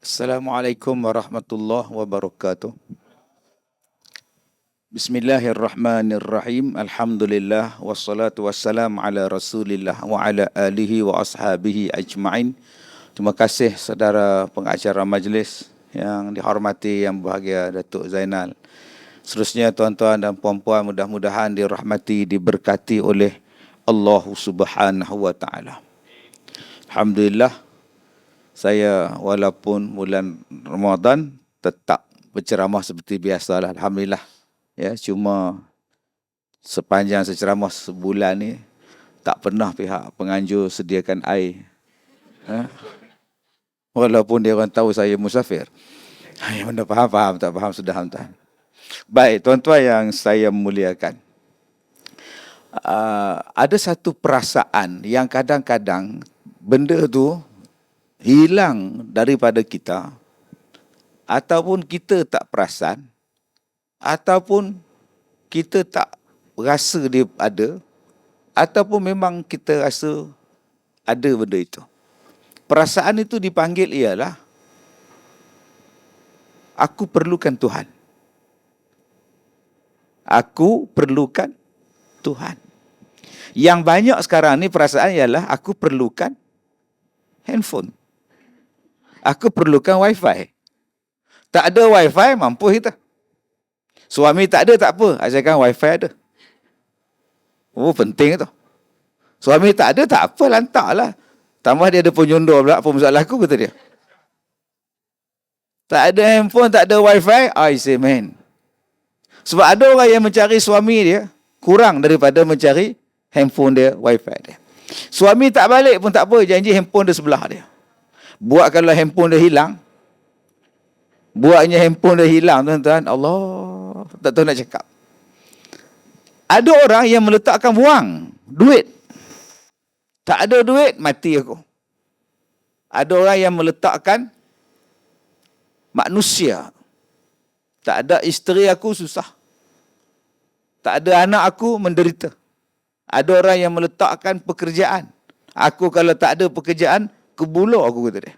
Assalamualaikum warahmatullahi wabarakatuh. Bismillahirrahmanirrahim. Alhamdulillah wassalatu wassalam ala Rasulillah wa ala alihi wa ashabihi ajma'in. Terima kasih saudara pengacara majlis yang dihormati, yang berbahagia Datuk Zainal. Seterusnya tuan-tuan dan puan-puan, mudah-mudahan dirahmati, diberkati oleh Allah Subhanahu wa taala. Alhamdulillah, saya walaupun bulan Ramadan tetap berceramah seperti biasalah. Alhamdulillah. Ya, cuma sepanjang saya ceramah sebulan ni tak pernah pihak penganjur sediakan air. Walaupun dia orang tahu saya musafir. Yang mana faham, tak faham sudah tuan. Baik, tuan-tuan yang saya muliakan. Ada satu perasaan yang kadang-kadang benda tu hilang daripada kita, ataupun kita tak perasan, ataupun kita tak rasa dia ada, ataupun memang kita rasa ada benda itu. Perasaan itu dipanggil ialah aku perlukan Tuhan. Aku perlukan Tuhan. Yang banyak sekarang ni perasaan ialah aku perlukan handphone. Aku perlukan wifi. Tak ada wifi, mampu kita. Suami tak ada, tak apa, asalkan wifi ada. Oh, penting tu. Suami tak ada, tak apa, lantaklah. Tambah dia ada penyundul pula, apa masalah aku, kata dia. Tak ada handphone, tak ada wifi, I say man. Sebab ada orang yang mencari suami dia kurang daripada mencari handphone dia, wifi dia. Suami tak balik pun tak apa, janji handphone dia sebelah dia. Buat kalau handphone dia hilang, buatnya handphone dia hilang, tuan-tuan, Allah, tak tahu nak cakap. Ada orang yang meletakkan wang, duit. Tak ada duit, mati aku. Ada orang yang meletakkan manusia. Tak ada isteri aku, susah. Tak ada anak aku, menderita. Ada orang yang meletakkan pekerjaan. Aku kalau tak ada pekerjaan, kebulur aku, kata dia.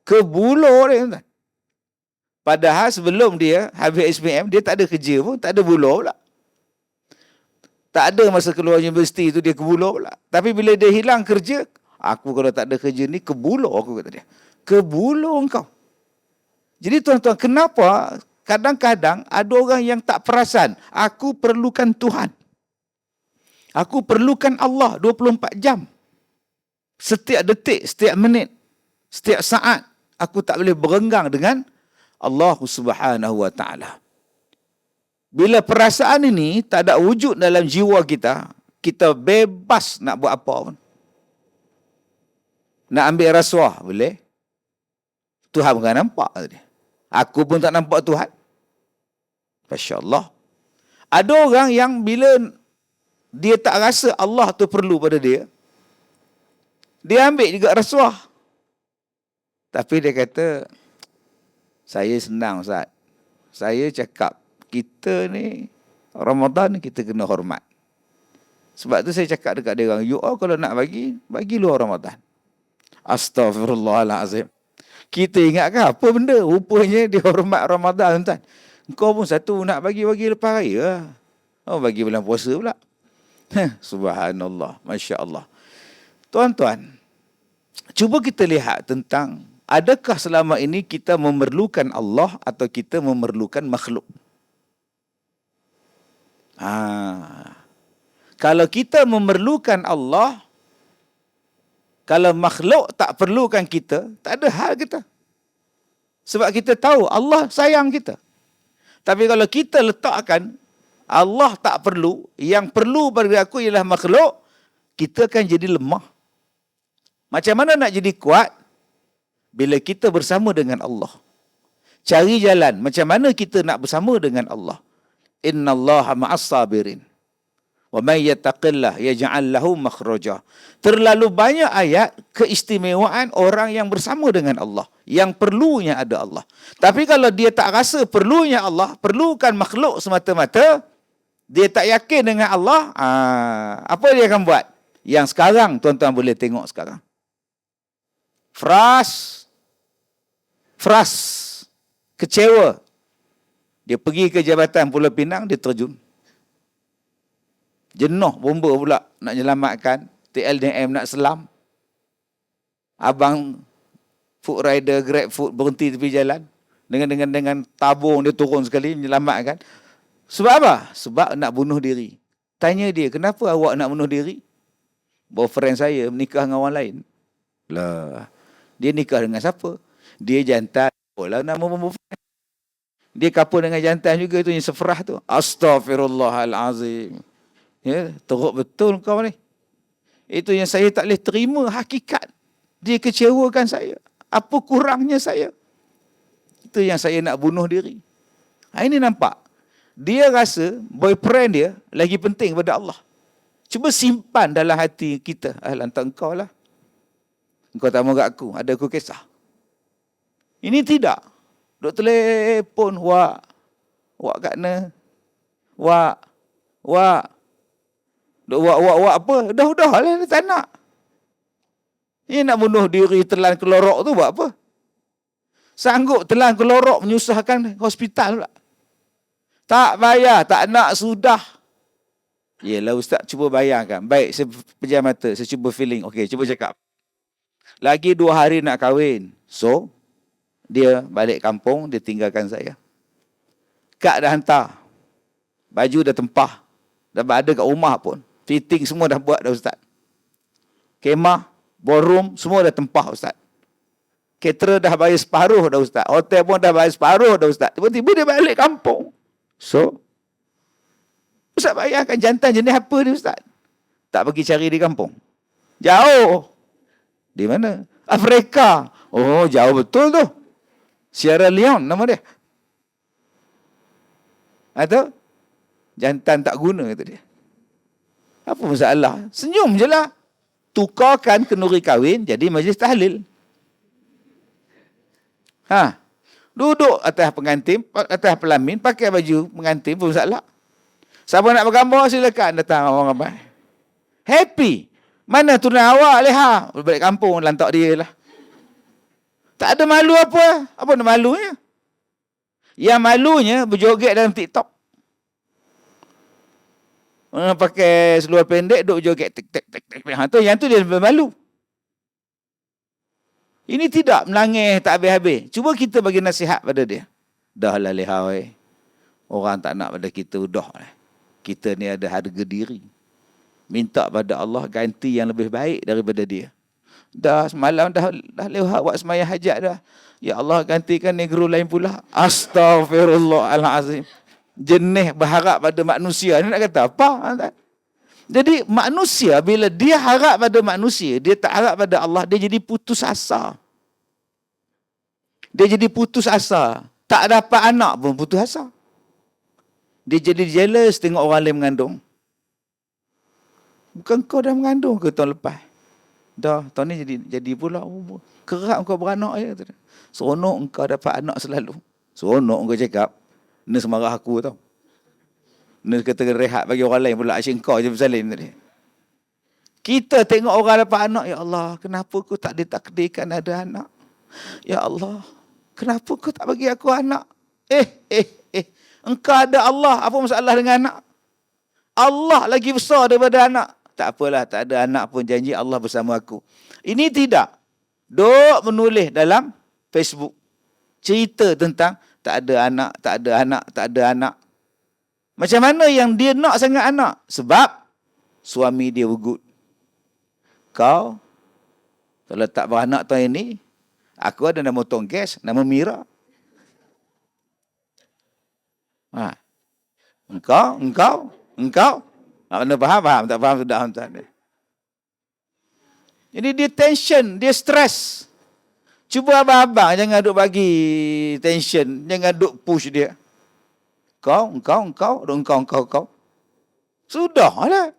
Kebulur dia, tuan. Padahal sebelum dia habis SPM, dia tak ada kerja pun, tak ada bulur pula. Tak ada masa keluar universiti tu dia kebulur pula. Tapi bila dia hilang kerja, aku kalau tak ada kerja ni, kebulur aku, kata dia. Kebulur engkau. Jadi tuan-tuan, kenapa kadang-kadang ada orang yang tak perasan, aku perlukan Tuhan. Aku perlukan Allah 24 jam. Setiap detik, setiap minit, setiap saat, aku tak boleh berenggang dengan Allah Subhanahu wa taala. Bila perasaan ini tak ada wujud dalam jiwa kita, kita bebas nak buat apa pun. Nak ambil rasuah, boleh. Tuhan bukan nampak tadi. Aku pun tak nampak Tuhan. Masya Allah. Ada orang yang bila dia tak rasa Allah tu perlu pada dia, dia ambil juga rasuah. Tapi dia kata, saya senang Ustaz. Saya cakap, kita ni Ramadan kita kena hormat. Sebab tu saya cakap dekat dia orang, you all kalau nak bagi luar Ramadan. Astaghfirullahalazim. Kita ingatkan apa benda? Rupanya dia hormat Ramadan, tuan. Engkau pun satu nak bagi lepas raya. Oh, bagi bulan puasa pula. Subhanallah, Masya Allah. Tuan-tuan, cuba kita lihat tentang adakah selama ini kita memerlukan Allah atau kita memerlukan makhluk? Kalau kita memerlukan Allah, kalau makhluk tak perlukan kita, tak ada hal kita. Sebab kita tahu Allah sayang kita. Tapi kalau kita letakkan Allah tak perlu, yang perlu pada aku ialah makhluk, kita akan jadi lemah. Macam mana nak jadi kuat? Bila kita bersama dengan Allah. Cari jalan, macam mana kita nak bersama dengan Allah. Innallaha ma'as sabirin. Wa may yattaqillah yaj'al lahu makhraja. Terlalu banyak ayat keistimewaan orang yang bersama dengan Allah, yang perlunya ada Allah. Tapi kalau dia tak rasa perlunya Allah, perlukan makhluk semata-mata, dia tak yakin dengan Allah, apa dia akan buat? Yang sekarang tuan-tuan boleh tengok sekarang. kecewa. Dia pergi ke Jabatan Pulau Pinang, dia terjun. Jenuh bomba pula nak menyelamatkan. TLDM nak selam. Abang food rider, grab food berhenti tepi jalan. Dengan tabung dia turun sekali menyelamatkan. Sebab apa? Sebab nak bunuh diri. Tanya dia, kenapa awak nak bunuh diri? Boyfriend saya menikah dengan orang lain. Lah, dia nikah dengan siapa? Dia jantan. Lah nama boyfriend. Dia couple dengan jantan juga, tu yang sefrah tu. Astaghfirullahalazim. Ya, teruk betul kau ni. Itu yang saya tak boleh terima hakikat. Dia kecewakan saya. Apa kurangnya saya? Itu yang saya nak bunuh diri. Ini nampak. Dia rasa boyfriend dia lagi penting pada Allah. Cuba simpan dalam hati kita. Lantak engkau lah. Engkau tak mau kat aku. Ada aku kisah. Ini tidak. Duk telefon. Wak kat mana? Wak. Duk wak apa? Dah lah. Dia tak nak. Ini nak bunuh diri telan kelorok tu buat apa? Sanggup telan kelorok menyusahkan hospital pula. Tak bayar, tak nak, sudah. Yelah ustaz, cuba bayangkan. Baik, saya pejam mata, saya cuba feeling. Okey, cuba cakap. Lagi 2 hari nak kahwin. So, dia balik kampung, dia tinggalkan saya. Kad dah hantar. Baju dah tempah. Dah ada kat rumah pun. Fitting semua dah buat dah ustaz. Kemah, ballroom, semua dah tempah ustaz. Caterer dah bayar separuh dah ustaz. Hotel pun dah bayar separuh dah ustaz. Tiba-tiba dia balik kampung. So, ustaz bayangkan jantan jenis apa dia ustaz? Tak pergi cari di kampung. Jauh. Di mana? Afrika. Oh, jauh betul tu. Sierra Leone nama dia. Atau jantan tak guna kata dia. Apa masalah? Senyum je lah. Tukarkan kenduri kahwin jadi majlis tahlil. Duduk atas pengantin, atas pelamin, pakai baju pengantin pun masalah. Siapa nak bergambar silakan datang orang ramai. Happy. Mana tunang awak leha? Balik kampung lantak dia lah. Tak ada malu apa? Apa nak malunya? Yang malunya berjoget dalam TikTok. Pakai seluar pendek duk joget tik. Yang tu dia lebih malu. Ini tidak melangih tak habis-habis. Cuba kita bagi nasihat pada dia. Dah lah leha weh. Orang tak nak pada kita dah lah. Kita ni ada harga diri. Minta pada Allah ganti yang lebih baik daripada dia. Dah semalam dah lewat buat sembahyang hajat dah. Ya Allah gantikan negro lain pula. Astaghfirullahalazim. Jenis berharap pada manusia ni nak kata apa? Jadi manusia bila dia harap pada manusia, dia tak harap pada Allah, dia jadi putus asa. Dia jadi putus asa. Tak dapat anak pun putus asa. Dia jadi jealous tengok orang lain mengandung. Bukan kau dah mengandung ke tahun lepas? Dah, tahun ni jadi pula. Kerap kau beranak je. Seronok kau dapat anak selalu. Seronok kau cakap. Ni semarah aku tau. Ni kata rehat bagi orang lain pula. Asyik kau je bersalin tadi. Kita tengok orang dapat anak. Ya Allah, kenapa kau tak ditakdirkan ada anak? Ya Allah, kenapa kau tak bagi aku anak? Engkau ada Allah. Apa masalah dengan anak? Allah lagi besar daripada anak. Tak apalah, tak ada anak pun janji Allah bersama aku. Ini tidak. Duk menulis dalam Facebook. Cerita tentang tak ada anak, tak ada anak, tak ada anak. Macam mana yang dia nak sangat anak? Sebab suami dia ugut. Kau, kalau tak beranak tahun ini, aku ada nama tong gas, nama Mira. Engkau. Mana faham? Tak faham sudah. Jadi dia tension, dia stres. Cuba abang-abang jangan duk bagi tension, jangan duk push dia. Engkau. Sudahlah.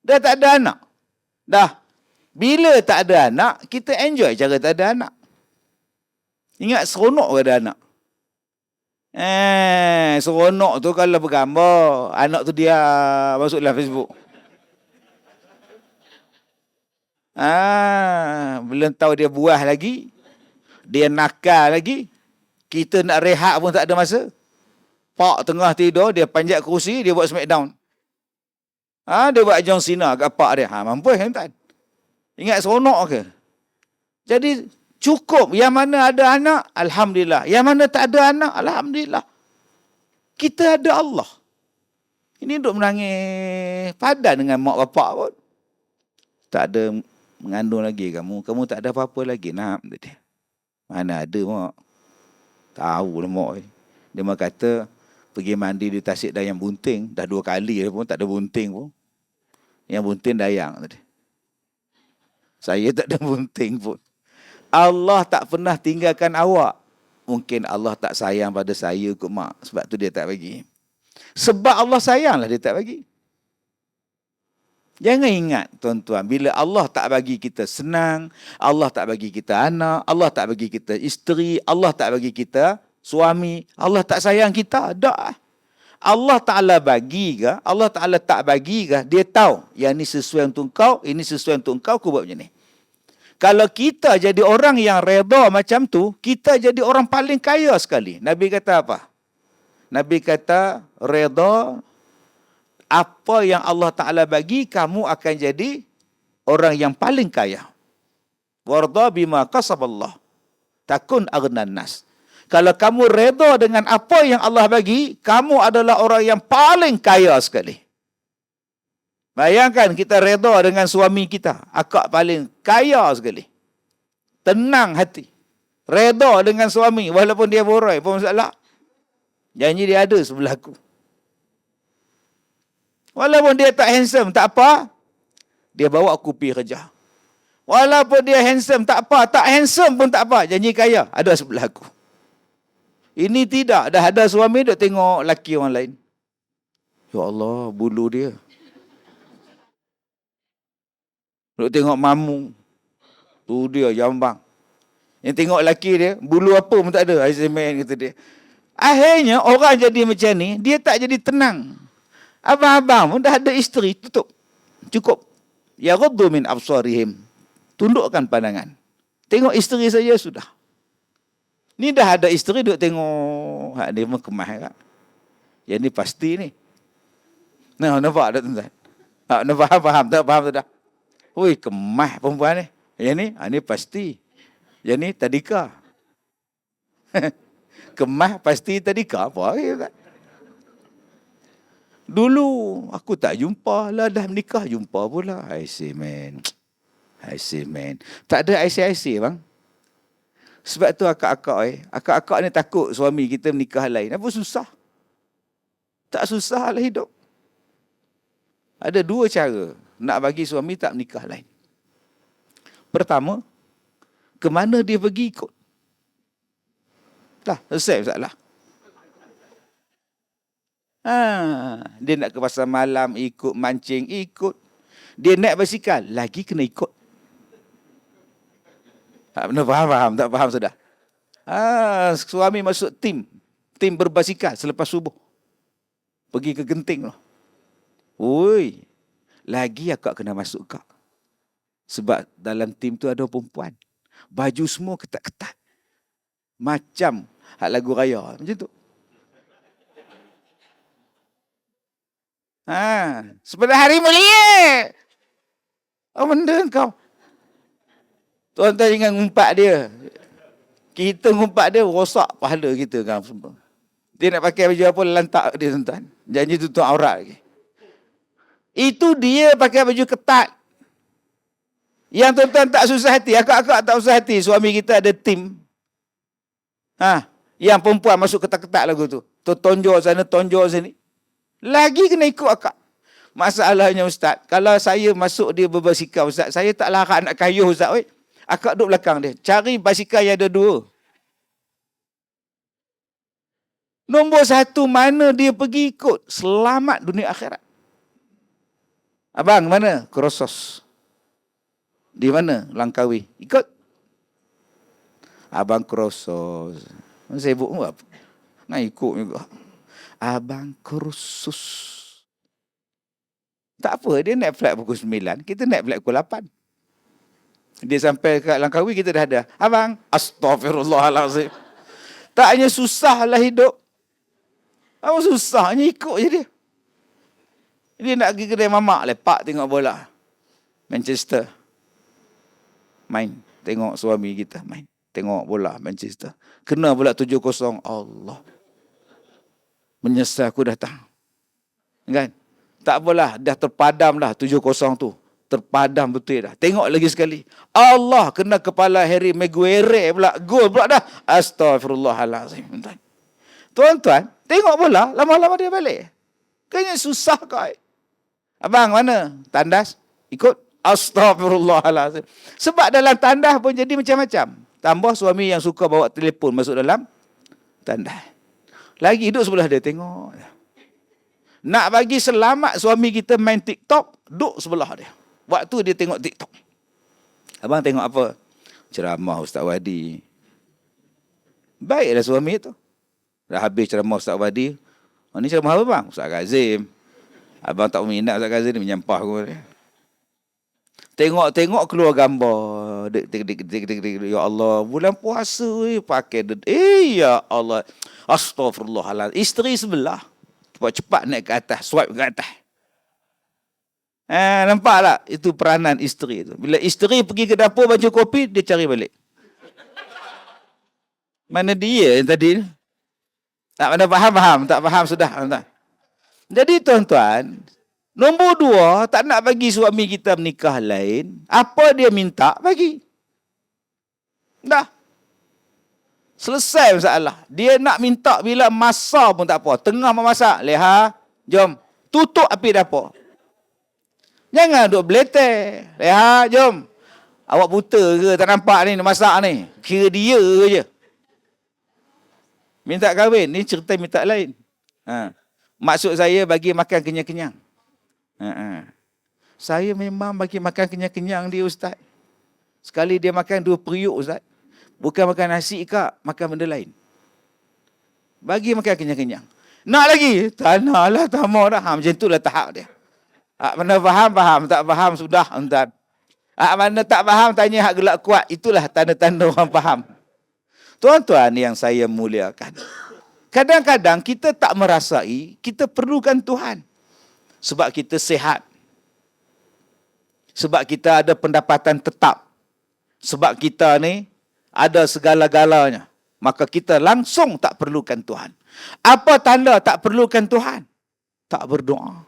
Dah tak ada anak. Dah. Bila tak ada anak, kita enjoy cara tak ada anak. Ingat seronok ke ada anak? Seronok tu kalau bergambar. Anak tu dia masuk dalam Facebook. Belum tahu dia buah lagi. Dia nakal lagi. Kita nak rehat pun tak ada masa. Pak tengah tidur, dia panjat kerusi, dia buat smackdown. Dia buat John Cena kat pak dia. Mampus kan tak? Ingat seronok ke? Jadi cukup. Yang mana ada anak, alhamdulillah. Yang mana tak ada anak, alhamdulillah. Kita ada Allah. Ini duk menangis padan dengan mak bapak pun. Tak ada mengandung lagi kamu. Kamu tak ada apa-apa lagi nak. Mana ada mak. Tahu lah mak. Dia mak kata pergi mandi di Tasik Dayang Bunting. Dah 2 kali pun tak ada bunting pun. Yang bunting dayang tadi. Saya tak ada bunting pun. Allah tak pernah tinggalkan awak. Mungkin Allah tak sayang pada saya kot mak. Sebab tu dia tak bagi. Sebab Allah sayanglah dia tak bagi. Jangan ingat tuan-tuan, bila Allah tak bagi kita senang, Allah tak bagi kita anak, Allah tak bagi kita isteri, Allah tak bagi kita suami, Allah tak sayang kita. Tak. Allah Ta'ala bagi ke, Allah Ta'ala tak bagi ke, dia tahu yang ni sesuai untuk kau, ini sesuai untuk kau, kau buat macam ni. Kalau kita jadi orang yang redha macam tu, kita jadi orang paling kaya sekali. Nabi kata apa? Nabi kata, redha apa yang Allah Ta'ala bagi, kamu akan jadi orang yang paling kaya. Warda bima qasaballah. Takun aghnan nas. Kalau kamu redha dengan apa yang Allah bagi, kamu adalah orang yang paling kaya sekali. Bayangkan kita redha dengan suami kita. Akak paling kaya sekali. Tenang hati. Redha dengan suami, walaupun dia borai pun masalah. Janji dia ada sebelah aku. Walaupun dia tak handsome, tak apa. Dia bawa aku pergi kerja. Walaupun dia handsome, tak apa. Tak handsome pun tak apa. Janji kaya, ada sebelah aku. Ini tidak. Dah ada suami, duk tengok laki orang lain. Ya Allah, bulu dia. Duk tengok mamu. Tu dia, jambang. Yang tengok laki dia, bulu apa pun tak ada. Aisyah kata dia. Akhirnya orang jadi macam ni, dia tak jadi tenang. Abang-abang pun dah ada isteri, tutup. Cukup. Ya ghaddu min absarihim. Tundukkan pandangan. Tengok isteri saja sudah. Ni dah ada isteri duk tengok. Dia pun kemah kan. Yang ni pasti ni. Nah, nampak tak tuan-tuan? Faham tak? Faham tak? Ui, kemah perempuan ni. Yang ni, ni pasti. Yang ni tadika. Kemah pasti tadika. Apa tak? Dulu aku tak jumpa lah, dah menikah jumpa pula. I say man. Tak ada IC bang. Sebab tu akak-akak ni takut suami kita menikah lain. Apa susah? Tak susah lah hidup. Ada 2 cara nak bagi suami tak menikah lain. Pertama, ke mana dia pergi ikut. Dah, selesai masalah. Dia nak ke pasar malam, ikut mancing, ikut. Dia naik basikal, lagi kena ikut. Tak benar faham, tak faham sudah. Suami masuk tim berbasikal selepas subuh. Pergi ke Genting lah. Oi, lagi akak kena masuk kak. Sebab dalam tim tu ada perempuan. Baju semua ketat-ketat. Macam hak lagu raya, macam tu. Sebelah hari mulia. Apa benda kau? Tuan-tuan jangan ngumpat dia. Kita ngumpat dia, rosak pahala kita kan. Dia nak pakai baju apa, lantak dia tuan-tuan. Janji tutup aurat lagi. Itu dia pakai baju ketat. Yang tuan-tuan tak susah hati. Akak-akak tak susah hati. Suami kita ada tim. Yang perempuan masuk ketat-ketat lagu tu. Tonjol sana, tonjol sini. Lagi kena ikut akak. Masalahnya Ustaz, kalau saya masuk dia berbasikal Ustaz, saya tak larat nak kayuh Ustaz. Akak duduk belakang dia. Cari basikal yang ada 2. Nombor 1, mana dia pergi ikut. Selamat dunia akhirat. Abang, mana? Krosos. Di mana? Langkawi. Ikut. Abang Krosos. Sibuk apa? Nak ikut juga. Abang kursus. Tak apa, dia naik flight pukul 9, kita naik flight pukul 8. Dia sampai kat Langkawi, kita dah ada. Abang, astaghfirullahalazim. Tak hanya susahlah hidup. Apa susahnya ikut je dia. Dia nak pergi kedai mamak, lepak tengok bola. Manchester. Main. Tengok suami kita main. Tengok bola Manchester. Kena pula 7-0. Allah. Menyesal aku datang. Kan? Tak apalah, dah terpadam dah 7-0 tu. Terpadam betul dah. Tengok lagi sekali. Allah, kena kepala Harry Maguire pula. Gol pula dah. Astaghfirullahalazim. Tuan-tuan, tengok bola, lama-lama dia balik. Kayaknya susah kau. Abang, mana? Tandas? Ikut? Astaghfirullahalazim. Sebab dalam tandas pun jadi macam-macam. Tambah suami yang suka bawa telefon masuk dalam tandas. Lagi duduk sebelah dia, tengok. Nak bagi selamat suami kita main TikTok, duduk sebelah dia. Waktu dia tengok TikTok. Abang tengok apa? Ceramah Ustaz Wadi. Baiklah suami tu. Dah habis ceramah Ustaz Wadi. Oh, ni ceramah apa bang? Ustaz Kazim. Abang tak minat Ustaz Kazim, dia menyampah aku. Tengok keluar gambar. Ya Allah, bulan puasa pakai ya Allah. Astaghfirullahaladzim. Isteri sebelah. Cepat-cepat naik ke atas, swipe ke atas. Nampak tak? Itu peranan isteri tu. Bila isteri pergi ke dapur baca kopi, dia cari balik. Mana dia yang tadi? Tak mana faham? Tak faham sudah. Jadi tuan-tuan, nombor 2, tak nak bagi suami kita menikah lain. Apa dia minta, bagi. Dah. Selesai masalah. Dia nak minta bila masak pun tak apa. Tengah memasak. Leha, jom. Tutup api dapur. Jangan duduk beleter. Leha, jom. Awak buta ke? Tak nampak ni masak ni. Kira dia je. Minta kahwin. Ni cerita minta lain. Maksud saya bagi makan kenyang-kenyang. Saya memang bagi makan kenyang-kenyang dia Ustaz. Sekali dia makan 2 periuk Ustaz. Bukan makan nasi kak, makan benda lain. Bagi makan kenyang-kenyang. Nak lagi? Tak nak lah, tak mau dah. Macam itulah tahap dia. Mana faham, tak faham sudah. Mana tak faham, tanya hak gelak kuat. Itulah tanda-tanda orang faham. Tuan-tuan yang saya muliakan. Kadang-kadang kita tak merasai, kita perlukan Tuhan. Sebab kita sihat. Sebab kita ada pendapatan tetap. Sebab kita ni ada segala-galanya. Maka kita langsung tak perlukan Tuhan. Apa tanda tak perlukan Tuhan? Tak berdoa.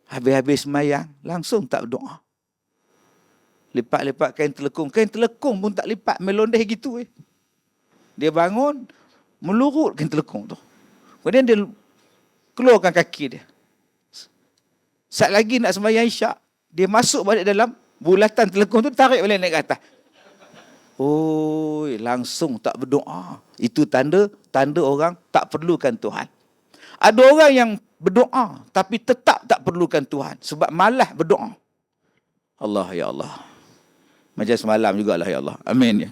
Habis-habis semayang, langsung tak berdoa. Lipat-lipat kain telekung. Kain telekung pun tak lipat, melondeh gitu. Dia bangun, melurut kain telekung tu. Kemudian dia keluarkan kaki dia. Saat lagi nak sembahyang isyak, dia masuk balik dalam bulatan telekung tu, tarik balik naik ke atas. Langsung tak berdoa. Itu tanda orang tak perlukan Tuhan. Ada orang yang berdoa tapi tetap tak perlukan Tuhan sebab malas berdoa. Allah ya Allah. Macam semalam jugalah ya Allah. Amin ya.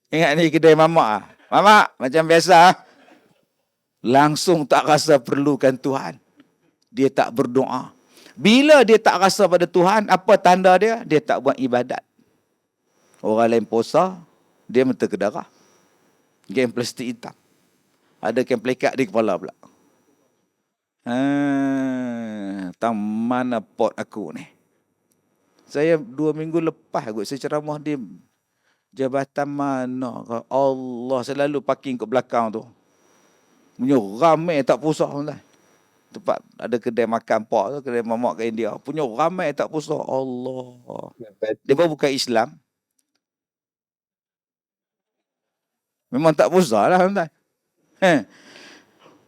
Ingat ni kedai mamak. Mamak macam biasa. Langsung tak rasa perlukan Tuhan. Dia tak berdoa. Bila dia tak rasa pada Tuhan, apa tanda dia? Dia tak buat ibadat. Orang lain puasa, dia mata ke darah. Kain plastik hitam. Ada kain pelikat di kepala pula. Tahu mana pot aku ni. Saya 2 minggu lepas saya ceramah di jabatan mana. Allah, saya lalu parking kat belakang tu. Punya ramai tak puasa. Tempat ada kedai makan pak tu, kedai mamak kat India. Punya ramai tak puasa. Allah. Dia pun bukan Islam. Memang tak puasa lah.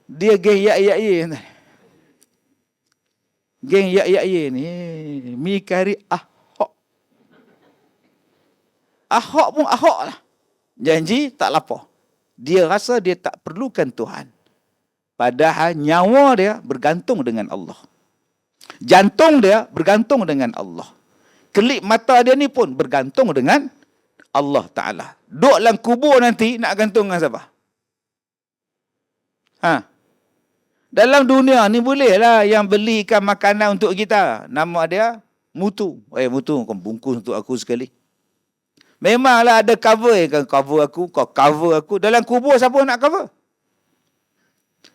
Dia geng yak-yak-ye. Geng yak-yak-ye ni. Mi kari Ahok. Ahok pun Ahok lah. Janji tak lapar. Dia rasa dia tak perlukan Tuhan. Padahal nyawa dia bergantung dengan Allah. Jantung dia bergantung dengan Allah. Kelip mata dia ni pun bergantung dengan Allah Ta'ala. Duduk dalam kubur nanti nak gantung dengan siapa? Dalam dunia ni bolehlah yang belikan makanan untuk kita. Nama dia mutu. Mutu kau bungkus untuk aku sekali. Memanglah ada cover. Kau cover aku, kau cover aku. Dalam kubur siapa nak cover?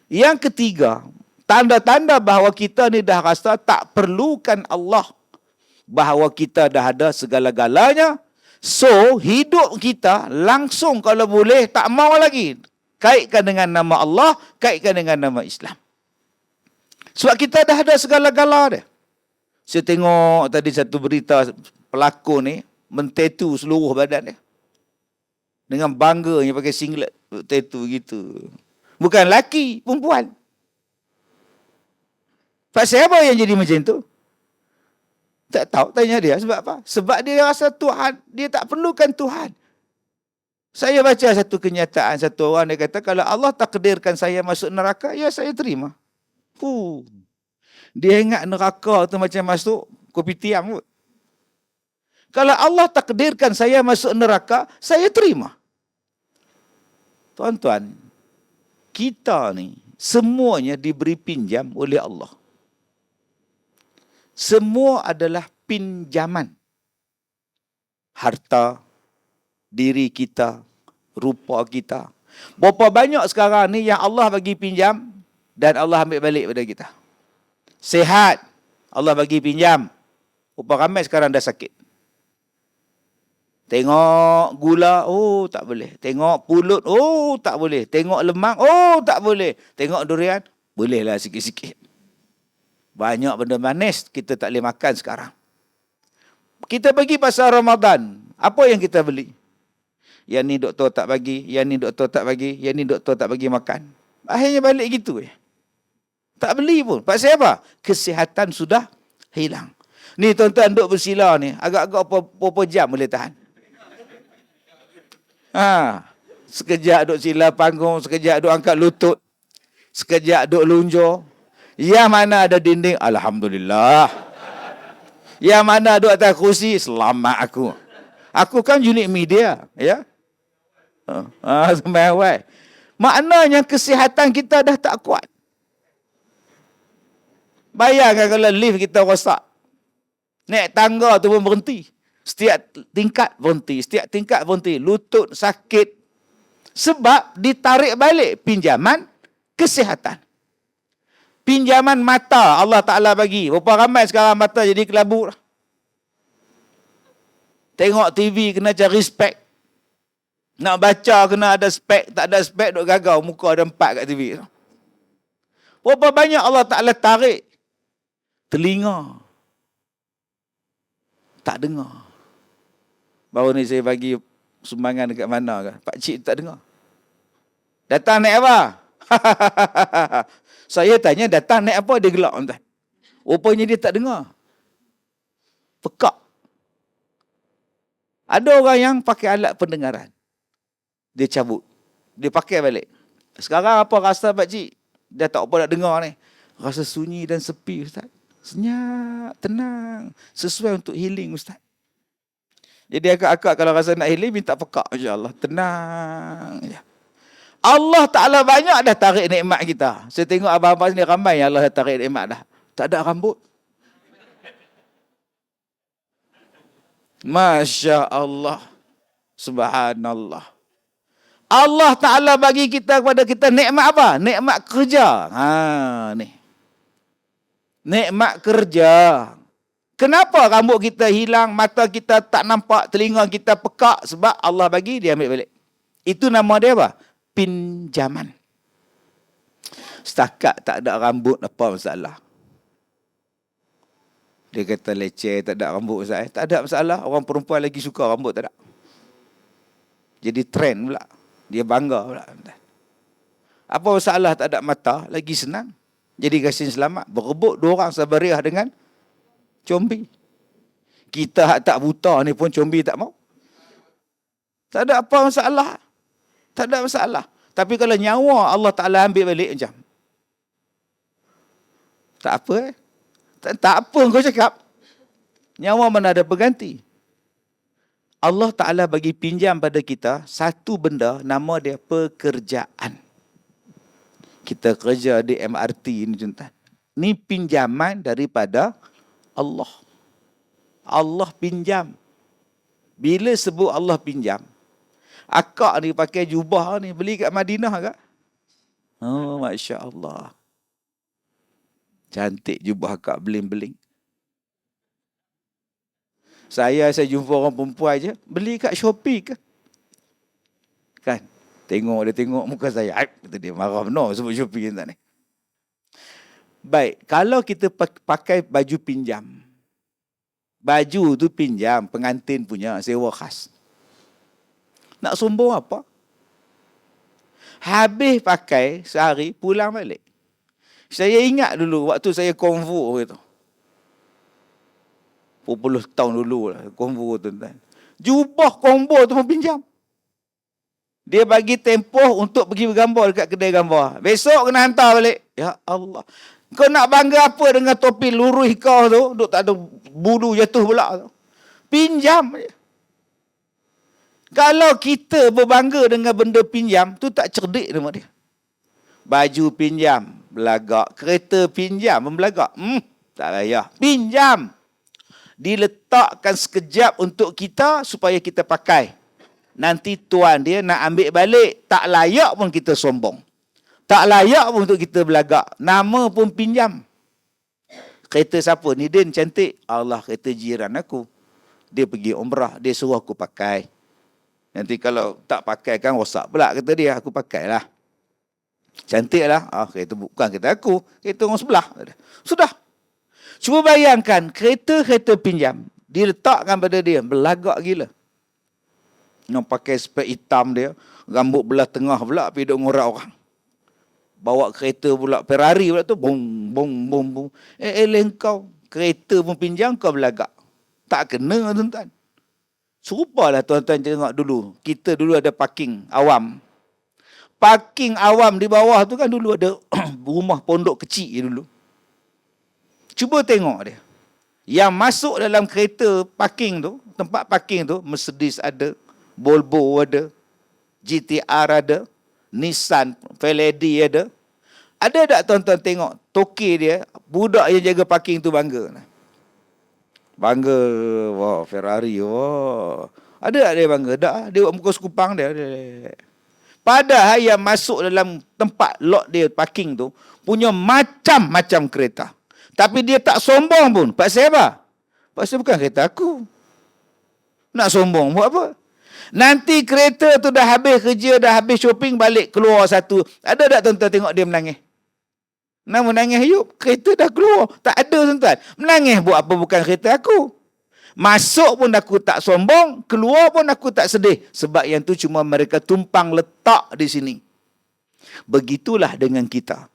Yang ketiga, tanda-tanda bahawa kita ni dah rasa tak perlukan Allah. Bahawa kita dah ada segala-galanya. So, hidup kita langsung kalau boleh tak mau lagi. Kaitkan dengan nama Allah, kaitkan dengan nama Islam. Sebab kita dah ada segala-gala dia. Saya tengok tadi satu berita pelakon ni mentatu seluruh badan dia. Dengan bangganya pakai singlet, tattoo gitu. Bukan lelaki, perempuan. Pasal apa yang jadi macam tu? Tak tahu, tanya dia. Sebab apa? Sebab dia rasa Tuhan, dia tak perlukan Tuhan. Saya baca satu kenyataan, satu orang dia kata, kalau Allah takdirkan saya masuk neraka, ya saya terima. Dia ingat neraka tu macam masuk kopitiam kot. Kalau Allah takdirkan saya masuk neraka, saya terima. Tuan-tuan, kita ni semuanya diberi pinjam oleh Allah. Semua adalah pinjaman. Harta, diri kita, rupa kita. Berapa banyak sekarang ni yang Allah bagi pinjam dan Allah ambil balik pada kita. Sehat, Allah bagi pinjam. Berapa ramai sekarang dah sakit. Tengok gula, tak boleh. Tengok pulut, tak boleh. Tengok lemang, tak boleh. Tengok durian, bolehlah sikit-sikit. Banyak benda manis kita tak boleh makan sekarang. Kita pergi pasar Ramadan, apa yang kita beli? Yang ni doktor tak bagi, yang ni doktor tak bagi, yang ni doktor tak bagi makan. Akhirnya balik gitu. Tak beli pun. Pasal apa? Kesihatan sudah hilang. Ni tuan-tuan duduk bersila ni, agak-agak berapa jam boleh tahan? Sekejap duduk sila panggung, sekejap duduk angkat lutut, sekejap duduk lunjur. Yang mana ada dinding, alhamdulillah. Yang mana duduk atas kursi, selamat aku. Aku kan unit media, ya. Semai. Maknanya kesihatan kita dah tak kuat. Bayangkan kalau lift kita rosak. Naik tangga tu pun berhenti. Setiap tingkat berhenti. Setiap tingkat berhenti. Lutut sakit. Sebab ditarik balik pinjaman kesihatan. Pinjaman mata Allah Ta'ala bagi. Berapa ramai sekarang mata jadi kelabu. Tengok TV kena cari spek. Nak baca kena ada spek. Tak ada spek duk gagau. Muka ada 4 kat TV. Berapa banyak Allah Ta'ala tarik. Telinga. Tak dengar. Baru ni saya bagi sumbangan dekat mana kan. Pak Cik tak dengar. Datang naik apa? Saya tanya datang naik apa? Dia gelak. Rupanya dia tak dengar. Pekak. Ada orang yang pakai alat pendengaran. Dia cabut. Dia pakai balik. Sekarang apa rasa Pak Cik? Dia tak apa nak dengar ni. Rasa sunyi dan sepi Ustaz. Senyap, tenang. Sesuai untuk healing Ustaz. Jadi akak-akak kalau rasa nak healing, minta pekak insyaAllah. Tenang. Ya. Allah Ta'ala banyak dah tarik nikmat kita. Saya tengok abang-abang sini ramai yang Allah dah tarik nikmat dah. Tak ada rambut. Masya Allah. Subhanallah. Allah Ta'ala bagi kita kepada kita nikmat apa? Nikmat kerja. Ni. Nikmat kerja. Kenapa rambut kita hilang, mata kita tak nampak, telinga kita pekak? Sebab Allah bagi, dia ambil balik. Itu nama dia apa? Pinjaman. Setakat tak ada rambut, apa masalah? Dia kata leceh, tak ada rambut Ustaz. Tak ada masalah, orang perempuan lagi suka rambut, tak ada. Jadi trend pula. Dia bangga pula. Apa masalah tak ada mata, lagi senang. Jadi kasih selamat. Berebut 2 orang sabariah dengan combi. Kita tak buta ni pun combi tak mau. Tak ada apa masalah. Tak ada masalah. Tapi kalau nyawa Allah Ta'ala ambil balik macam. Tak apa Tak apa kau cakap. Nyawa mana ada pengganti. Allah Ta'ala bagi pinjam pada kita satu benda, nama dia pekerjaan. kita kerja di MRT ni tuan-tuan. Ni pinjaman daripada Allah. Allah pinjam. Bila sebut Allah pinjam, akak ni pakai jubah ni, beli kat Madinah ke? Oh, Masya Allah. Cantik jubah akak, beling-beling. Saya jumpa orang perempuan je, beli kat Shopee ke? Kan? Dia tengok muka saya. Kata dia marah benar sebut Shopee ni. Baik, kalau kita pakai baju pinjam. Baju tu pinjam, pengantin punya, sewa khas. Nak sombong apa? Habis pakai sehari, pulang balik. Saya ingat dulu waktu saya konvo gitu. Berpuluh tahun dulu lah konvo tuan-tuan. Jubah kombo tu pun pinjam. Dia bagi tempoh untuk pergi bergambar dekat kedai gambar. Besok kena hantar balik. Ya Allah. Kau nak bangga apa dengan topi luruh kau tu? Duk tak ada bulu jatuh pula tu. Pinjam je. Kalau kita berbangga dengan benda pinjam, tu tak cerdik nama dia. Baju pinjam, belagak. Kereta pinjam, membelagak. Tak payah. Pinjam. Diletakkan sekejap untuk kita supaya kita pakai. Nanti tuan dia nak ambil balik. Tak layak pun kita sombong. Tak layak pun untuk kita belagak. Nama pun pinjam. Kereta siapa? Ni Din cantik. Allah, kereta jiran aku. Dia pergi umrah. Dia suruh aku pakai. Nanti kalau tak pakai kan rosak pula kata dia. Aku pakailah. Cantik lah. Kereta bukan kereta aku. Kereta orang sebelah. Sudah. Cuba bayangkan kereta-kereta pinjam. Diletakkan pada dia. Belagak gila. Yang pakai spek hitam dia. Rambut belah tengah pula. Pergi duk ngorak orang. Bawa kereta pula. Ferrari pula tu. Bong, bong, bong, bong. Kau. Kereta pun pinjam kau belagak. Tak kena tuan-tuan. Serupalah tuan-tuan tengok dulu. Kita dulu ada parking awam. Parking awam di bawah tu kan dulu ada rumah pondok kecil dulu. Cuba tengok dia. Yang masuk dalam kereta parking tu, tempat parking tu, Mercedes ada, Volvo ada, GTR ada, Nissan, Veledi ada. Ada tak tuan-tuan tengok toke dia, budak yang jaga parking tu bangga? Bangga, wah Ferrari, wah. Ada tak dia bangga? Tak, dia buat muka sekupang dia. Padahal yang masuk dalam tempat lot dia parking tu, punya macam-macam kereta. Tapi dia tak sombong pun. Pasal apa? Pasal bukan kereta aku. Nak sombong buat apa? Nanti kereta tu dah habis kerja, dah habis shopping, balik keluar satu. Ada tak tuan-tuan tengok dia menangis? Nak menangis, yuk. Kereta dah keluar. Tak ada tuan-tuan. Menangis buat apa bukan kereta aku. Masuk pun aku tak sombong, keluar pun aku tak sedih. Sebab yang tu cuma mereka tumpang letak di sini. Begitulah dengan kita.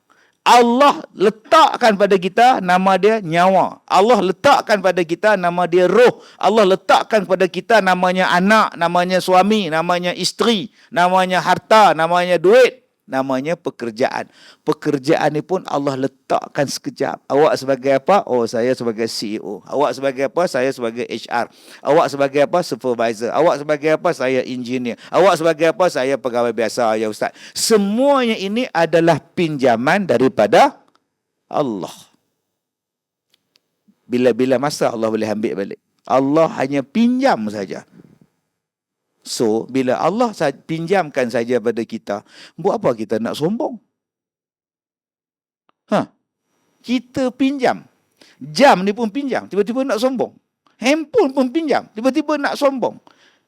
Allah letakkan pada kita nama dia nyawa. Allah letakkan pada kita nama dia roh. Allah letakkan pada kita namanya anak, namanya suami, namanya isteri, namanya harta, namanya duit, namanya pekerjaan. Pekerjaan ni pun Allah letakkan sekejap. Awak sebagai apa? Oh, saya sebagai CEO. Awak sebagai apa? Saya sebagai HR. Awak sebagai apa? Supervisor. Awak sebagai apa? Saya engineer. Awak sebagai apa? Saya pegawai biasa, ya Ustaz. Semuanya ini adalah pinjaman daripada Allah. Bila-bila masa Allah boleh ambil balik. Allah hanya pinjam saja. So, bila Allah pinjamkan saja pada kita, buat apa kita nak sombong? Kita pinjam. Jam ni pun pinjam, tiba-tiba nak sombong. Handphone pun pinjam, tiba-tiba nak sombong.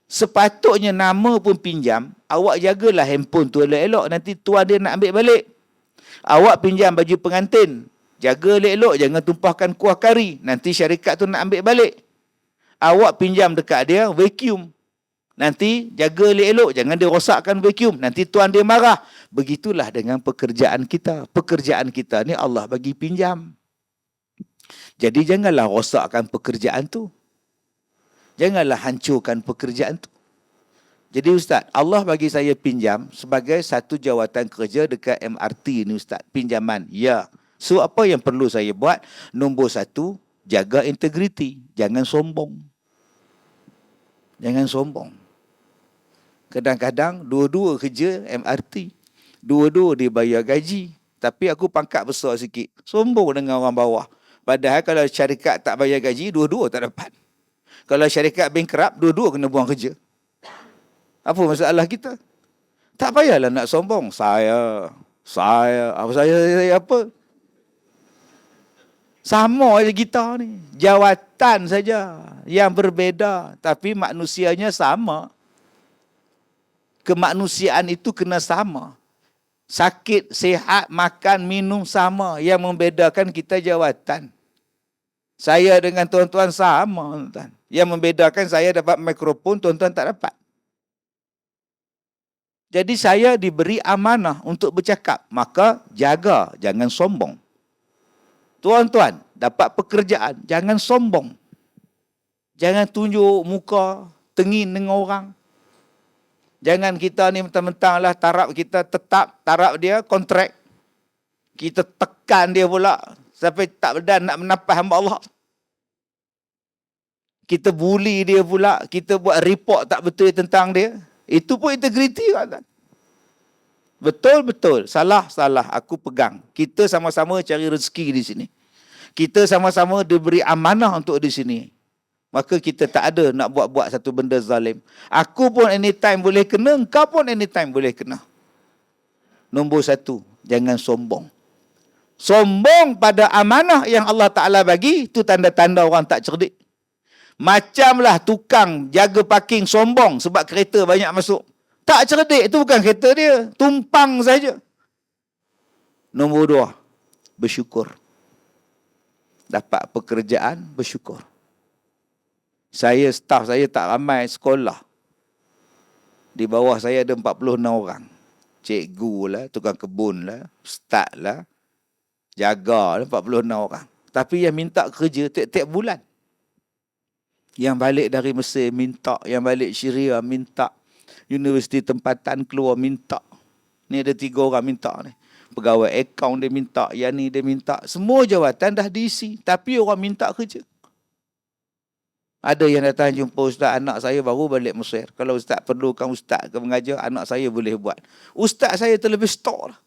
Sepatutnya nama pun pinjam, awak jagalah handphone tu elok-elok, nanti tuan dia nak ambil balik. Awak pinjam baju pengantin, jaga elok-elok, jangan tumpahkan kuah kari, nanti syarikat tu nak ambil balik. Awak pinjam dekat dia vacuum, nanti jaga elok-elok, jangan dia rosakkan vacuum, nanti tuan dia marah. Begitulah dengan pekerjaan kita. Pekerjaan kita ni Allah bagi pinjam. Jadi janganlah rosakkan pekerjaan tu. Janganlah hancurkan pekerjaan tu. Jadi Ustaz, Allah bagi saya pinjam sebagai satu jawatan kerja dekat MRT ni Ustaz. Pinjaman, ya. So apa yang perlu saya buat? Nombor satu, jaga integriti. Jangan sombong. Jangan sombong. Kadang-kadang dua-dua kerja MRT. Dua-dua dia bayar gaji. Tapi aku pangkat besar sikit. Sombong dengan orang bawah. Padahal kalau syarikat tak bayar gaji, dua-dua tak dapat. Kalau syarikat bankrupt, dua-dua kena buang kerja. Apa masalah kita? Tak payahlah nak sombong. Saya apa? Sama je kita ni. Jawatan saja yang berbeza. Tapi manusianya sama. Kemanusiaan itu kena sama. Sakit, sihat, makan, minum sama. Yang membedakan kita jawatan. Saya dengan tuan-tuan sama, tuan. Yang membedakan saya dapat mikrofon, tuan-tuan tak dapat. Jadi saya diberi amanah untuk bercakap. Maka jaga, jangan sombong. Tuan-tuan, dapat pekerjaan, jangan sombong. Jangan tunjuk muka, tengin dengan orang. Jangan kita ni mentang-mentang lah taraf kita tetap, taraf dia kontrak. Kita tekan dia pula sampai tak berdan nak menapah hamba Allah. Kita bully dia pula, kita buat report tak betul tentang dia. Itu pun integriti kan. Betul-betul, salah aku pegang. Kita sama-sama cari rezeki di sini. Kita sama-sama diberi amanah untuk di sini. Maka kita tak ada nak buat-buat satu benda zalim. Aku pun anytime boleh kena, engkau pun anytime boleh kena. Nombor satu, jangan sombong. Sombong pada amanah yang Allah Ta'ala bagi, itu tanda-tanda orang tak cerdik. Macamlah tukang jaga parking sombong sebab kereta banyak masuk. Tak cerdik, itu bukan kereta dia. Tumpang saja. Nombor dua, bersyukur. Dapat pekerjaan, bersyukur. Staf saya tak ramai sekolah. Di bawah saya ada 46 orang. Cikgu lah, tukang kebun lah, ustaz lah, jaga lah, 46 orang. Tapi yang minta kerja tiap-tiap bulan. Yang balik dari Mesir minta, yang balik Syria minta, universiti tempatan keluar minta. Ni ada 3 orang minta ni. Pegawai akaun dia minta, yang ni dia minta. Semua jawatan dah diisi, tapi orang minta kerja. Ada yang datang jumpa ustaz, anak saya baru balik Mesir. Kalau ustaz perlukan ustaz ke mengajar, anak saya boleh buat. Ustaz saya terlebih stok lah.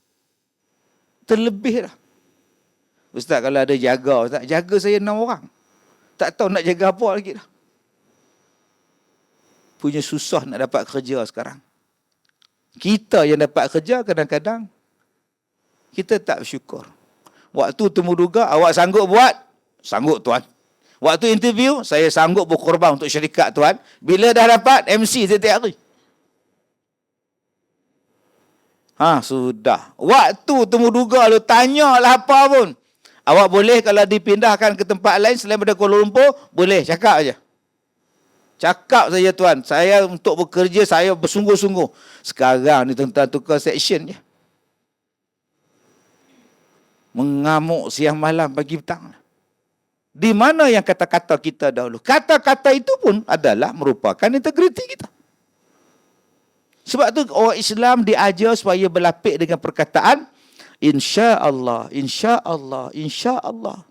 Terlebih lah. Ustaz kalau ada jaga, ustaz jaga saya 6 orang. Tak tahu nak jaga apa lagi dah. Punya susah nak dapat kerja sekarang. Kita yang dapat kerja kadang-kadang kita tak bersyukur. Waktu temu duga, awak sanggup buat? Sanggup tuan. Waktu interview, saya sanggup berkorban untuk syarikat tuan. Bila dah dapat, MC setiap hari. Sudah. Waktu temu duga lu, tanyalah apa pun. Awak boleh kalau dipindahkan ke tempat lain selain daripada Kuala Lumpur, boleh, cakap aja. Cakap saja tuan, saya untuk bekerja, saya bersungguh-sungguh. Sekarang ni tentang tukar section je. Mengamuk siang malam, pagi petang. Di mana yang kata-kata kita dahulu? Kata-kata itu pun adalah merupakan integriti kita. Sebab tu orang Islam diajar supaya berlapik dengan perkataan insya-Allah, insya-Allah, insya-Allah.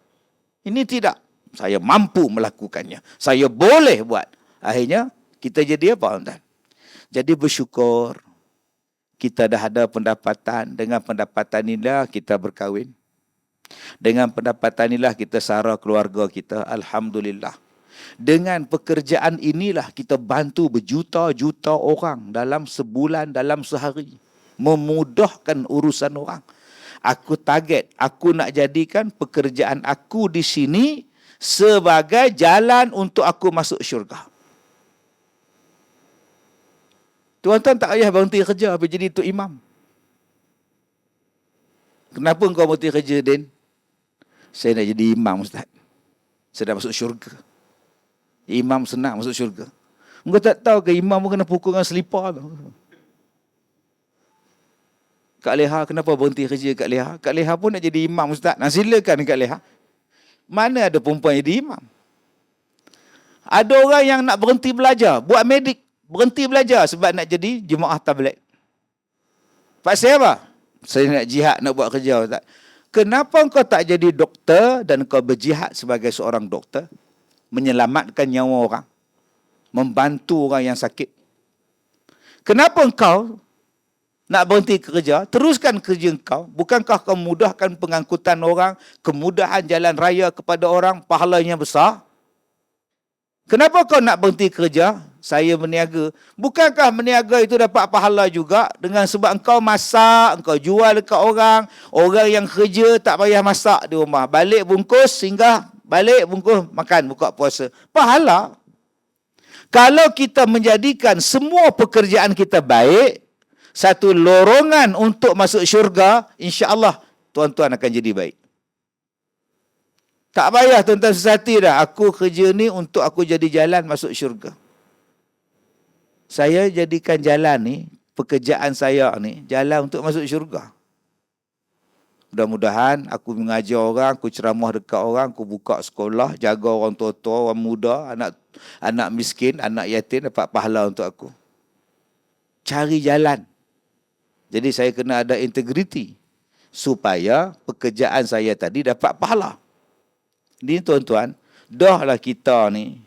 Ini tidak. Saya mampu melakukannya. Saya boleh buat. Akhirnya kita jadi apa, tuan? Jadi bersyukur. Kita dah ada pendapatan. Dengan pendapatan inilah kita berkahwin. Dengan pendapatan inilah kita sara keluarga kita. Alhamdulillah. Dengan pekerjaan inilah kita bantu berjuta-juta orang dalam sebulan, dalam sehari. Memudahkan urusan orang. Aku target, aku nak jadikan pekerjaan aku di sini sebagai jalan untuk aku masuk syurga. Tuan-tuan tak payah berhenti kerja apa jadi Tok Imam. Kenapa kau berhenti kerja, Din? Saya nak jadi imam, Ustaz. Saya dah masuk syurga. Imam senang masuk syurga. Engkau tak tahu ke imam pun kena pukul dengan selipar tu. Kak Leha kenapa berhenti kerja Kak Leha? Kak Leha pun nak jadi imam, Ustaz. Nah, silakan Kak Leha. Mana ada perempuan jadi imam? Ada orang yang nak berhenti belajar, buat medik, berhenti belajar sebab nak jadi jemaah tabligh. Pasal apa? Saya nak jihad, nak buat kerja, Ustaz. Kenapa kau tak jadi doktor dan kau berjihad sebagai seorang doktor? Menyelamatkan nyawa orang. Membantu orang yang sakit. Kenapa engkau Nak berhenti kerja, teruskan kerja kau. Bukankah kau mudahkan pengangkutan orang, kemudahan jalan raya kepada orang, pahalanya besar? Kenapa kau nak berhenti kerja? Saya berniaga. Bukankah berniaga itu dapat pahala juga dengan sebab engkau masak, engkau jual dekat orang, orang yang kerja tak payah masak di rumah. Balik bungkus, singgah, balik bungkus, makan, buka puasa. Pahala. Kalau kita menjadikan semua pekerjaan kita baik, satu lorongan untuk masuk syurga, insya-Allah tuan-tuan akan jadi baik. Tak payah tuan-tuan sesati dah. Aku kerja ni untuk aku jadi jalan masuk syurga. Saya jadikan jalan ni, pekerjaan saya ni, jalan untuk masuk syurga. Mudah-mudahan aku mengajar orang, aku ceramah dekat orang, aku buka sekolah, jaga orang tua-tua, orang muda, anak miskin, anak yatim dapat pahala untuk aku. Cari jalan. Jadi saya kena ada integriti supaya pekerjaan saya tadi dapat pahala. Ni tuan-tuan, dahlah kita ni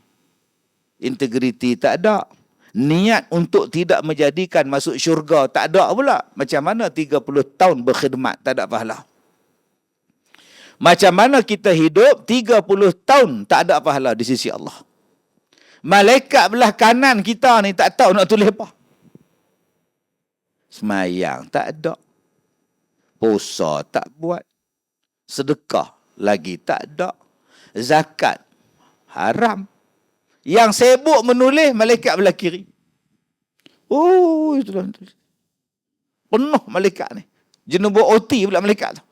integriti tak ada. Niat untuk tidak menjadikan masuk syurga tak ada pula. Macam mana 30 tahun berkhidmat tak ada pahala? Macam mana kita hidup 30 tahun tak ada pahala di sisi Allah? Malaikat belah kanan kita ni tak tahu nak tulis apa. Semayang tak ada. Puasa tak buat. Sedekah lagi tak ada. Zakat haram. Yang sibuk menulis malaikat belah kiri. Oh, itulah. Penuh malaikat ni. Jenis buat OT pula malaikat tu.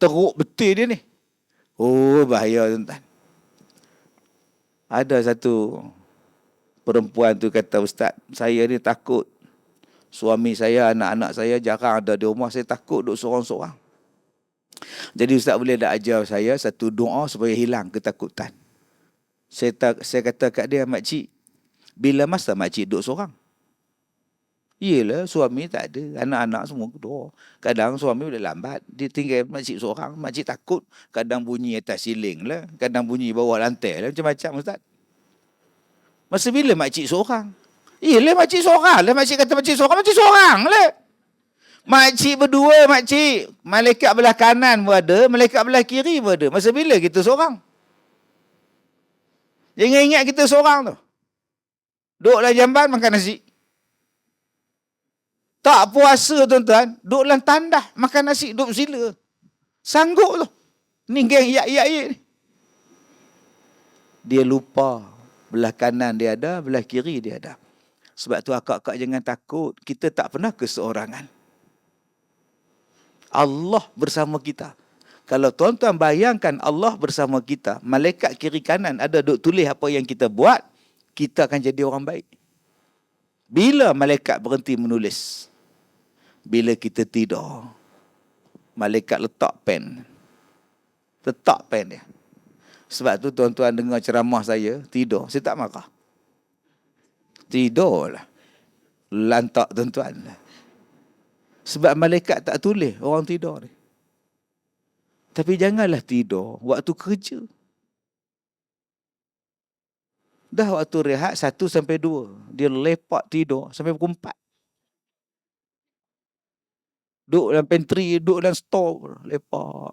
Teruk betul dia ni. Oh, bahaya tuan-tuan. Ada satu perempuan tu kata, Ustaz, saya ni takut. Suami saya, anak-anak saya jarang ada di rumah. Saya takut duduk seorang-seorang. Jadi Ustaz boleh tak ajar saya satu doa supaya hilang ketakutan. Saya kata kat dia, makcik, bila masa makcik duduk seorang? Yelah, suami tak ada. Anak-anak semua kedua. Kadang suami boleh lambat. Dia tinggal makcik seorang. Makcik takut. Kadang bunyi atas siling lah. Kadang bunyi bawah lantai lah. Macam-macam Ustaz. Masa bila makcik seorang? Yelah, makcik seorang lah. Makcik kata makcik seorang lah. Makcik berdua, makcik. Malaikat belah kanan pun ada. Malaikat belah kiri pun ada. Masa bila kita seorang? Jangan ingat kita seorang tu. Duduk dalam jamban makan nasi. Tak puasa tuan-tuan. Duduk dalam tandah makan nasi. Duduk bersila. Sanggup tu. Ni geng yak-yak ni. Dia lupa. Belah kanan dia ada, belah kiri dia ada. Sebab tu akak-akak jangan takut. Kita tak pernah keseorangan. Allah bersama kita. Kalau tuan-tuan bayangkan Allah bersama kita, malaikat kiri kanan ada duk tulis apa yang kita buat, kita akan jadi orang baik. Bila malaikat berhenti menulis? Bila kita tidur. Malaikat letak pen. Letak pen dia. Sebab tu tuan-tuan dengar ceramah saya, tidur. Saya tak marah. Tidurlah. Lantak tuan-tuan. Sebab malaikat tak tulis orang tidur ni. Tapi janganlah tidur waktu kerja. Dah waktu rehat 1 sampai 2. Dia lepak tidur sampai pukul 4. Duduk dalam pantry, duduk dalam store, lepak.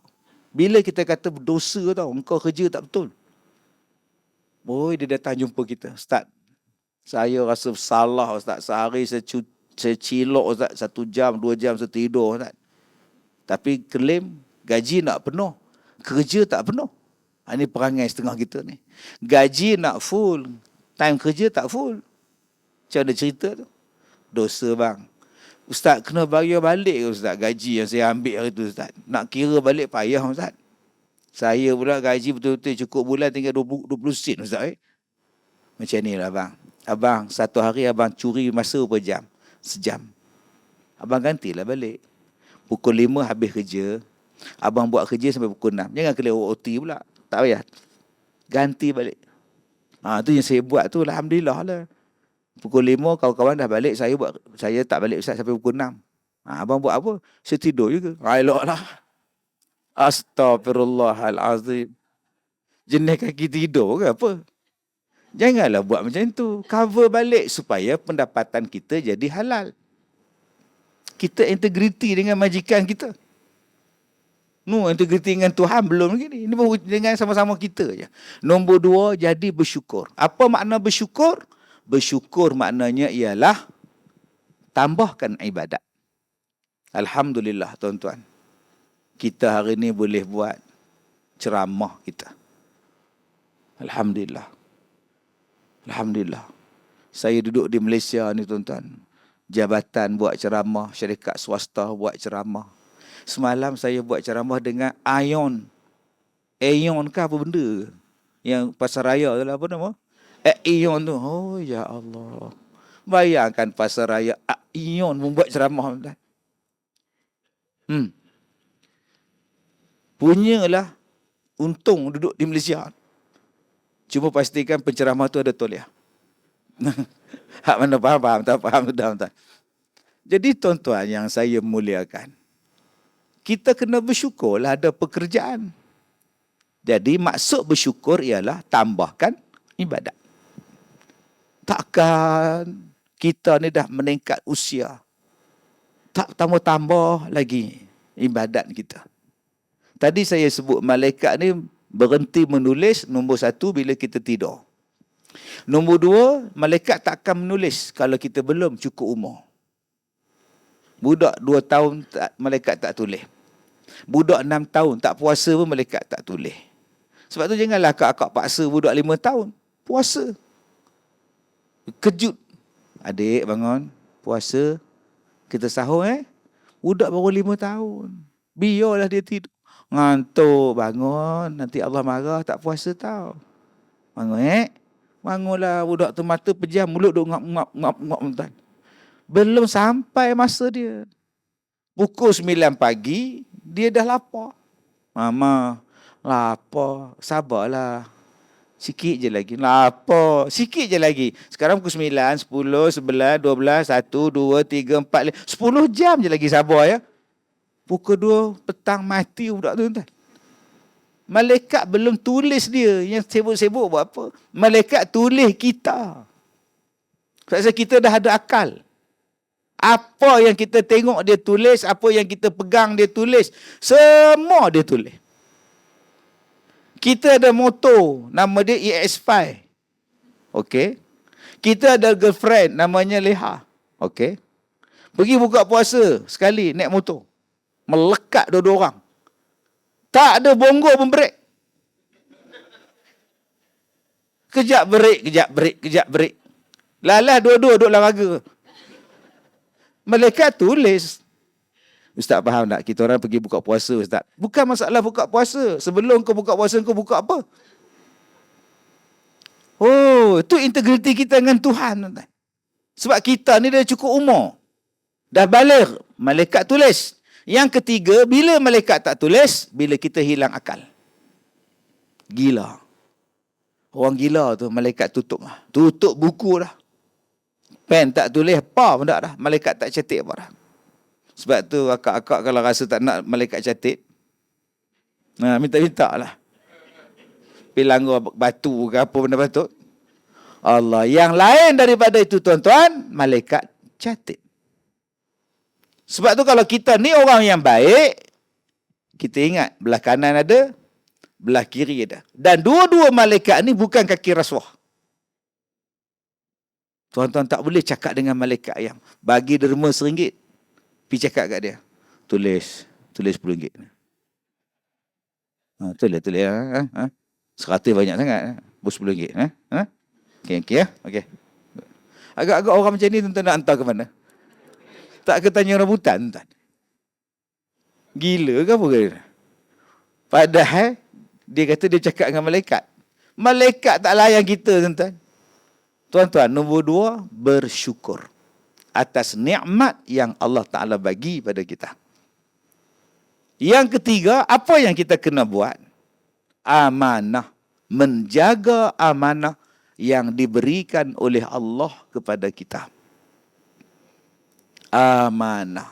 Bila kita kata berdosa tau, engkau kerja tak betul. Boy, dia datang jumpa kita. Ustaz, saya rasa salah Ustaz. Sehari saya cilok Ustaz. 1 jam, 2 jam saya tidur Ustaz. Tapi klaim gaji nak penuh. Kerja tak penuh. Ini perangai setengah kita ni. Gaji nak full. Time kerja tak full. Macam mana cerita tu? Dosa bang. Ustaz, kena bayar balik Ustaz gaji yang saya ambil hari tu Ustaz. Nak kira balik payah Ustaz. Saya pula gaji betul-betul cukup bulan tinggal 20 sen Ustaz. Macam ni lah abang. Abang, satu hari abang curi masa berapa jam? Sejam. Abang gantilah balik. Pukul 5 habis kerja. Abang buat kerja sampai pukul 6. Jangan kena OT pula. Tak payah. Ganti balik. Tu yang saya buat tu. Alhamdulillah lah. Pukul 5 kawan-kawan dah balik. Saya tak balik Ustaz sampai pukul 6. Abang buat apa? Saya tidur juga. Eloklah. Astaghfirullahalazim. Jenis kaki tidur ke apa? Janganlah buat macam tu. Cover balik supaya pendapatan kita jadi halal. Kita integriti dengan majikan kita. Integriti dengan Tuhan belum lagi ni. Ini dengan sama-sama kita je. Nombor 2, jadi bersyukur. Apa makna bersyukur? Bersyukur maknanya ialah tambahkan ibadat. Alhamdulillah tuan-tuan. Kita hari ni boleh buat ceramah kita. Alhamdulillah. Alhamdulillah. Saya duduk di Malaysia ni tuan-tuan. Jabatan buat ceramah, syarikat swasta buat ceramah. Semalam saya buat ceramah dengan Aeon. Aeon ke apa benda? Yang pasar raya tu lah, apa nama? Aeon tu. Oh ya Allah. Bayangkan pasar raya Aeon membuat ceramah. Punyalah untung duduk di Malaysia. Cuma pastikan penceramah tu ada tauliah. Hak mana faham, tak faham, tak. Jadi tuan-tuan yang saya muliakan, kita kena bersyukurlah ada pekerjaan. Jadi maksud bersyukur ialah tambahkan ibadat. Takkan kita ni dah meningkat usia, tak tambah-tambah lagi ibadat kita. Tadi saya sebut malaikat ni berhenti menulis nombor 1 bila kita tidur. Nombor 2, malaikat tak akan menulis kalau kita belum cukup umur. Budak 2 tahun malaikat tak tulis. Budak 6 tahun tak puasa pun malaikat tak tulis. Sebab tu janganlah akak-akak paksa budak 5 tahun puasa. Kejut. Adik bangun, puasa. Kita sahur Budak baru 5 tahun. Biarlah dia tidur. Ngantuk, bangun. Nanti Allah marah tak puasa tau. Bangun Bangunlah, budak tu mata pejam, mulut duk ngap. Belum sampai masa dia. Pukul 9 pagi, dia dah lapar. Mama, lapar. Sabarlah. Sikit je lagi. Lapar. Sikit je lagi. Sekarang pukul 9, 10, 11, 12, 1, 2, 3, 4, 10 jam je lagi sabar ya. Pukul 2 petang mati budak tu. Malaikat belum tulis dia. Yang sibuk-sibuk buat apa? Malaikat tulis kita. Sebab kita dah ada akal. Apa yang kita tengok dia tulis, apa yang kita pegang dia tulis. Semua dia tulis. Kita ada motor, nama dia EX5. Okey. Kita ada girlfriend, namanya Leha. Okey. Pergi buka puasa sekali, naik motor. Melekat dua-dua orang. Tak ada bonggol pun break. Kejap break. Lalah dua-dua duduk olahraga. Malaikat tulis. Ustaz faham tak? Kita orang pergi buka puasa, Ustaz. Bukan masalah buka puasa. Sebelum kau buka puasa, kau buka apa? Oh, itu integriti kita dengan Tuhan. Sebab kita ni dah cukup umur. Dah balik. Malaikat tulis. Yang ketiga, bila malaikat tak tulis, bila kita hilang akal. Gila. Orang gila tu, malaikat tutup. Tutup buku dah. Pen tak tulis, apa pun tak dah. Malaikat tak catat apa dah. Sebab tu akak-akak kalau rasa tak nak malaikat catat, minta-minta lah. Pergi langgar batu ke apa benda patut. Allah. Yang lain daripada itu tuan-tuan, malaikat catat. Sebab tu kalau kita ni orang yang baik, kita ingat belah kanan ada, belah kiri ada. Dan dua-dua malaikat ni bukan kaki rasuah. Tuan-tuan tak boleh cakap dengan malaikat yang bagi derma RM1. Pergi cakap kat dia. Tulis RM10. Tulis. 100 banyak sangat. RM10. Okey ya. Okey. Agak-agak orang macam ni tuan-tuan nak hantar ke mana? Tak ke tanya rambutan, tuan. Gila ke apa ke? Padahal dia kata dia cakap dengan malaikat. Malaikat tak layan kita, tuan-tuan. Tuan-tuan, nombor 2, bersyukur atas nikmat yang Allah Ta'ala bagi pada kita. Yang ketiga, apa yang kita kena buat? Amanah. Menjaga amanah yang diberikan oleh Allah kepada kita. Amanah.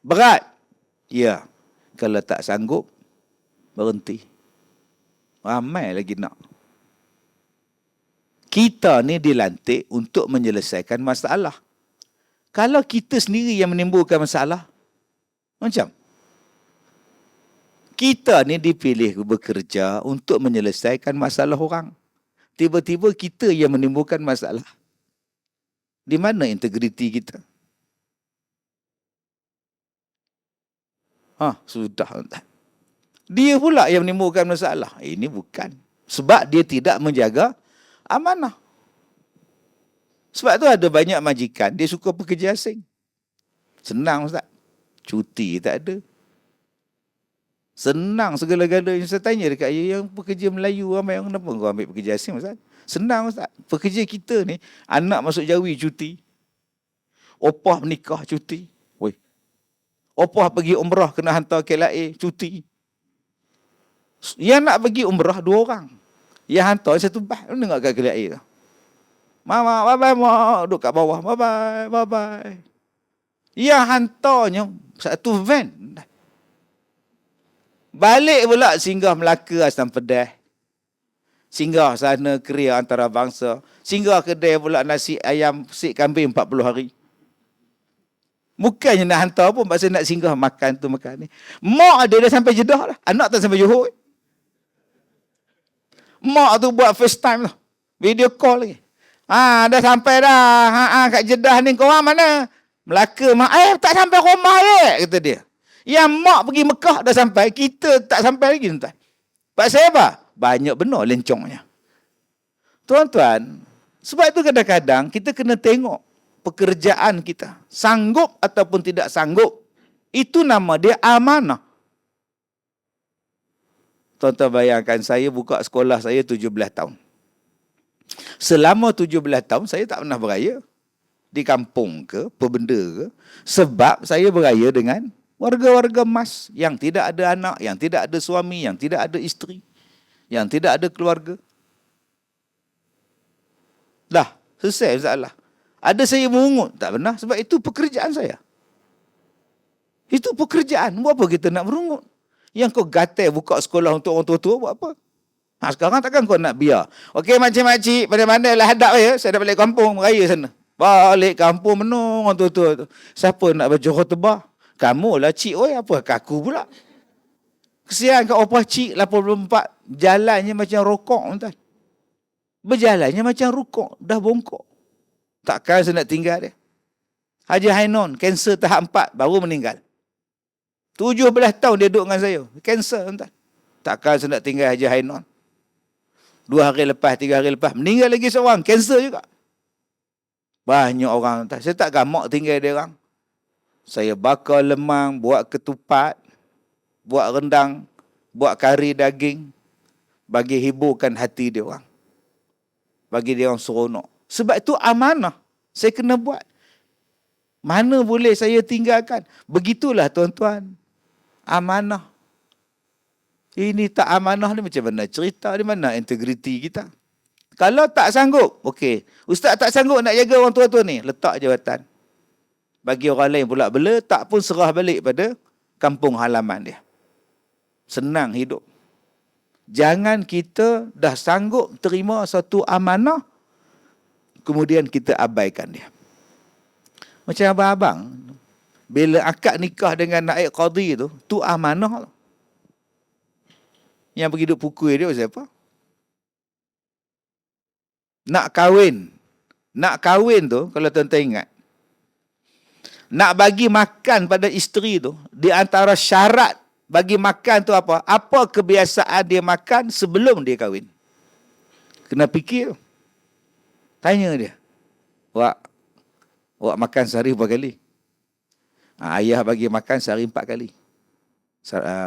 Berat. Ya. Kalau tak sanggup, berhenti. Ramai lagi nak. Kita ni dilantik untuk menyelesaikan masalah. Kalau kita sendiri yang menimbulkan masalah, macam kita ni dipilih bekerja untuk menyelesaikan masalah orang. Tiba-tiba kita yang menimbulkan masalah. Di mana integriti kita? Sudah. Dia pula yang menimbulkan masalah. Ini bukan. Sebab dia tidak menjaga amanah. Sebab tu ada banyak majikan, dia suka pekerja asing. Senang, Ustaz. Cuti tak ada. Senang segala-galanya. Saya tanya dekat yang pekerja Melayu ramai, kenapa kau ambil pekerja asing, Ustaz? Senang, Ustaz. Pekerja kita ni, anak masuk jawi cuti. Opah menikah cuti. Opah pergi umrah kena hantar KLIA cuti. Yang nak pergi umrah 2 orang. Yang hantar satu bas. Dengar kat KLIA tu. Mama, bye-bye, mak. Duduk kat bawah. Bye-bye, bye-bye. Yang hantarnya satu van. Balik pula singgah Melaka, Asam Pedas. Singgah sana Keria Antarabangsa. Singgah kedai pula nasi ayam sik kambing 40 hari. Bukannya nak hantar pun, pasal nak singgah makan tu makan ni. Mak dia dah sampai Jeddah lah. Anak tak sampai Johor. Mak tu buat first time tu. Video call lagi. Dah sampai dah. Kat Jeddah ni korang mana? Melaka. Tak sampai rumah kata dia. Yang mak pergi Mekah dah sampai, kita tak sampai lagi tuan. Pasal apa? Banyak benar lencongnya. Tuan-tuan, sebab itu kadang-kadang kita kena tengok pekerjaan kita. Sanggup ataupun tidak sanggup. Itu nama dia amanah. Tuan-tuan bayangkan, saya buka sekolah saya 17 tahun. Selama 17 tahun saya tak pernah beraya. Di kampung ke, pebenda ke. Sebab saya beraya dengan warga-warga emas yang tidak ada anak, yang tidak ada suami, yang tidak ada isteri, yang tidak ada keluarga. Dah, selesai masalah. Ada saya merungut? Tak pernah, sebab itu pekerjaan saya. Itu pekerjaan. Buat apa kita nak merungut? Yang kau gatal buka sekolah untuk orang tua-tua, buat apa? Sekarang takkan kau nak biar. Okey, makcik-makcik, pada-mana lah hadap ya. Saya dah balik kampung, raya sana. Balik kampung menung orang tua-tua tu. Siapa nak baca khutbah? Kamu lah cik, apa kaku pula? Kesian kat opah cik 84, jalannya macam rokok, tuan. Berjalannya macam rokok, dah bongkok. Takkan saya nak tinggal dia. Haji Hainon, kanser tahap 4, baru meninggal. 17 tahun dia duduk dengan saya. Kanser, tuan. Takkan saya nak tinggal Haji Hainon. 2 hari lepas, 3 hari lepas, meninggal lagi seorang, kanser juga. Banyak orang, tuan. Saya tak gamak tinggal dia orang. Saya bakar lemang, buat ketupat, buat rendang, buat kari daging, bagi hiburkan hati dia orang. Bagi dia orang seronok. Sebab itu amanah. Saya kena buat. Mana boleh saya tinggalkan? Begitulah tuan-tuan. Amanah. Ini tak amanah ni macam mana cerita, di mana integriti kita? Kalau tak sanggup, okey. Ustaz tak sanggup nak jaga orang tua-tua ni, letak jawatan. Bagi orang lain pula bela, tak pun serah balik pada kampung halaman dia. Senang hidup. Jangan kita dah sanggup terima satu amanah, kemudian kita abaikan dia. Macam abang-abang, bila akad nikah dengan naib qadi tu amanah. Yang pergi duduk pukul dia siapa? Nak kahwin tu, kalau tuan-tuan ingat, nak bagi makan pada isteri tu, di antara syarat bagi makan tu apa? Apa kebiasaan dia makan sebelum dia kahwin? Kena fikir. Tanya dia. Wak makan sehari berapa kali? Ayah bagi makan sehari 4 kali.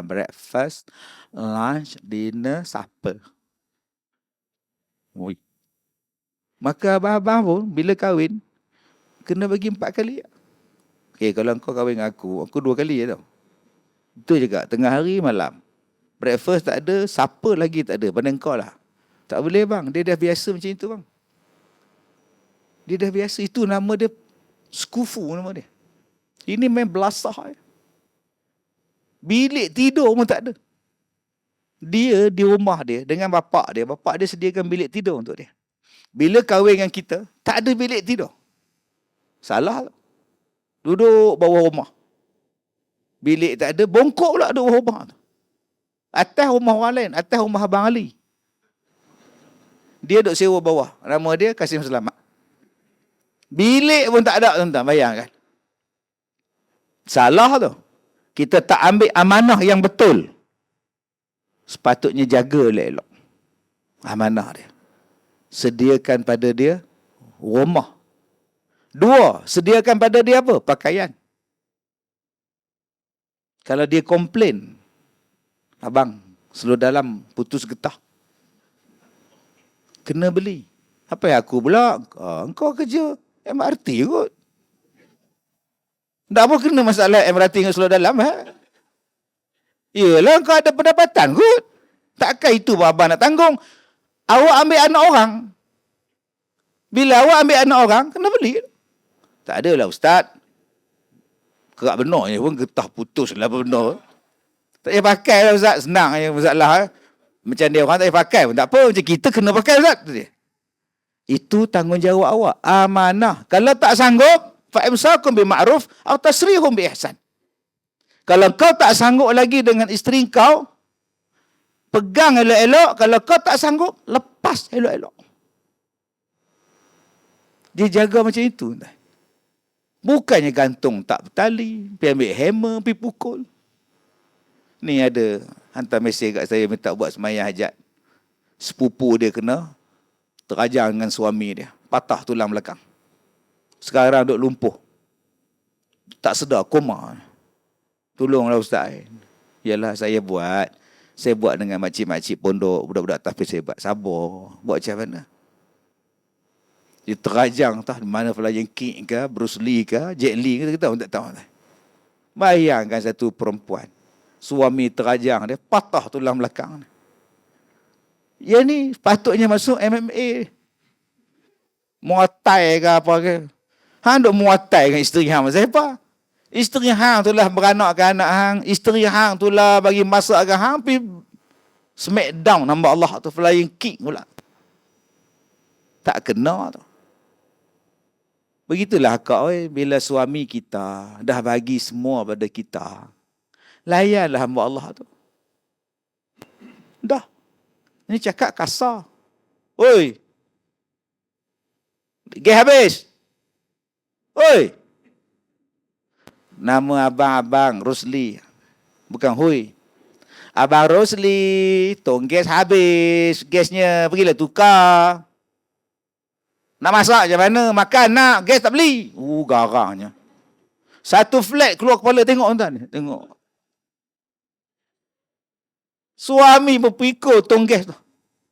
Breakfast, lunch, dinner, supper. Maka abang-abang pun bila kahwin, kena bagi 4 kali. Okey, kalau kau kahwin dengan aku 2 kali je tau. Itu juga, tengah hari, malam. Breakfast tak ada, supper lagi tak ada. Pada kau lah. Tak boleh bang, dia dah biasa macam itu bang. Dia dah biasa, itu nama dia skufu nama dia. Ini main belasah. Bilik tidur pun tak ada. Dia di rumah dia dengan bapak dia sediakan bilik tidur untuk dia. Bila kahwin dengan kita, tak ada bilik tidur. Salah. Duduk bawah rumah. Bilik tak ada, bongkok pula duduk bawah rumah tu. Atas rumah orang lain, atas rumah Abang Ali. Dia duduk sewa bawah. Nama dia Kasim Selamat. Bilik pun tak ada, tuan-tuan. Bayangkan. Salah tu. Kita tak ambil amanah yang betul. Sepatutnya jaga elok-elok amanah dia. Sediakan pada dia rumah. 2, sediakan pada dia apa? Pakaian. Kalau dia komplain, abang, seluruh dalam putus getah. Kena beli. Apa yang aku pula? Engkau kerja MRT kot. Tak apa kena masalah MRT dengan seluruh dalam. Yelah, engkau ada pendapatan kot. Takkan itu abang nak tanggung. Awak ambil anak orang. Bila awak ambil anak orang, kena beli. Tak adalah ustaz. Kerak benar je pun getah putus lah benar. Tak payah pakai lah ustaz. Senang je masalah. Macam dia orang tak payah pakai pun tak apa. Macam kita kena pakai ustaz. Itu tanggungjawab awak. Amanah. Kalau tak sanggup, fa'imsakum bima'ruf atau tasrihum bi ihsan. Kalau kau tak sanggup lagi dengan isteri kau, pegang elok-elok. Kalau kau tak sanggup, lepas elok-elok. Dia jaga macam itu. Bukannya gantung tak bertali, pergi ambil hammer, pergi pukul. Ni ada hantar mesej kat saya minta buat sembahyang hajat. Sepupu dia kena terajang dengan suami dia. Patah tulang belakang. Sekarang duk lumpuh. Tak sedar, koma. Tolonglah ustaz. Yalah saya buat. Saya buat dengan makcik-makcik pondok, budak-budak tahfiz saya buat. Sabar. Buat macam mana? Dia terajang tah, mana Flying King ke, Bruce Lee ke, Jet Li ke, kita pun tak tahu. Bayangkan satu perempuan. Suami terajang dia, patah tulang belakang. Ya ni patutnya masuk MMA. Muay Thai ke apa ke. Hang duk Muay Thai dengan isteri hang macam apa? Isteri hang tu lah beranak ke anak hang. Isteri hang tu lah bagi masak ke hang. Pergi smackdown nama Allah tu. Flying kick pula. Tak kena tu. Begitulah kau bila suami kita dah bagi semua pada kita. Layanlah hamba Allah tu. Dah. Ini cakap kasar. Oi. Gas habis. Oi. Nama abang Rosli. Bukan Hui. Abang Rosli, tong gas habis. Gasnya pergilah tukar. Nak masak macam mana? Makan nak. Gas tak beli. Garangnya. Satu flat keluar kepala tengok tuan. Tengok. Suami berpikir tong gas tu.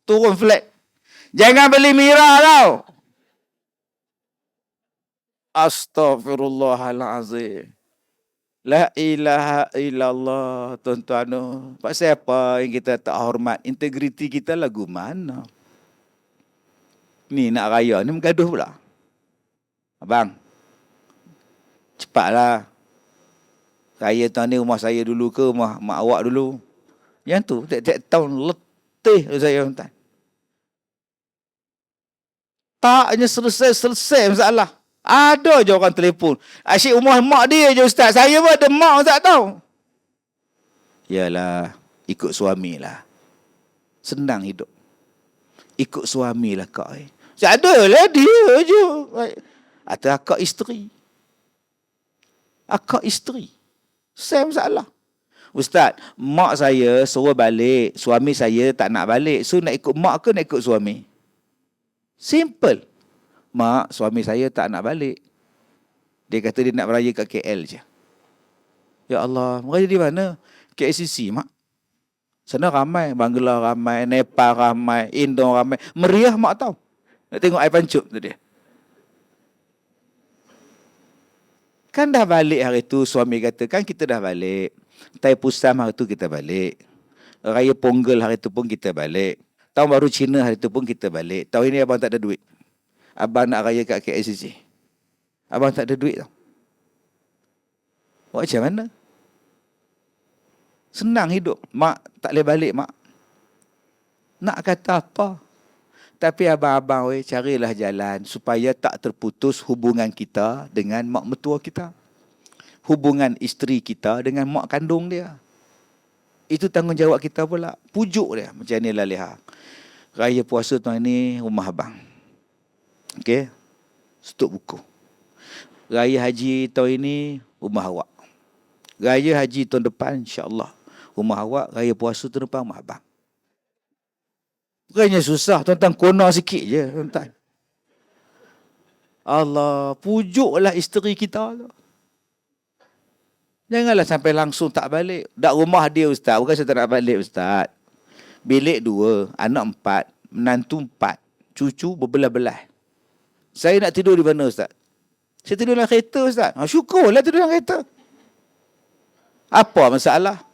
Turun flat. Jangan beli Mira tau. Astaghfirullahalazim. La ilaha illallah. Tuan-tuan. Pasal apa yang kita tak hormat? Integriti kita lagu mana? Ni nak raya ni mengaduh pula. Abang. Cepatlah. Raya tahun ni rumah saya dulu ke rumah mak awak dulu? Yang tu tiap-tiap tahun letih saya tuan. Taknya selesai masalah. Ada je orang telefon. Asyik rumah mak dia je ustaz. Saya pun ada mak tak tahu. Yalah, ikut suami lah. Senang hidup. Ikut suami lah kau. Adalah dia je. Atau akak isteri. Akak isteri. Saya masalah. Ustaz, mak saya suruh balik. Suami saya tak nak balik. So nak ikut mak ke nak ikut suami? Simple. Mak, suami saya tak nak balik. Dia kata dia nak beraya kat KL je. Ya Allah, beraya di mana? KLCC, mak. Sana ramai. Bangla ramai. Nepal ramai. Indo ramai. Meriah mak tahu. Nak tengok air pancup tu dia. Kan dah balik hari tu. Suami kata, kan kita dah balik. Tai Pusam hari tu kita balik. Raya Ponggel hari tu pun kita balik. Tahun baru Cina hari tu pun kita balik. Tahun ini abang tak ada duit. Abang nak raya kat KLCC. Abang tak ada duit tau. Buat macam mana? Senang hidup. Mak tak boleh balik mak. Nak kata apa? Tapi abang-abang carilah jalan supaya tak terputus hubungan kita dengan mak mertua kita. hubungan isteri kita dengan mak kandung dia. Itu tanggungjawab kita pula. Pujuk dia. Macam ni lah Leha. Raya puasa tahun ni rumah abang. Okey. Stok buku. Raya haji tahun ini rumah awak. Raya haji tahun depan insya-Allah rumah awak. Raya puasa tahun depan rumah abang. Bukannya susah, tuan-tuan kona sikit je, tuan-tuan. Allah, pujuklah isteri kita tu. Janganlah sampai langsung tak balik. Dak rumah dia ustaz, bukan saya tak nak balik ustaz. Bilik 2, anak 4, menantu 4, cucu berbelah-belah. Saya nak tidur di mana ustaz? Saya tidur dalam kereta ustaz. Syukurlah tidur dalam kereta. Apa masalah?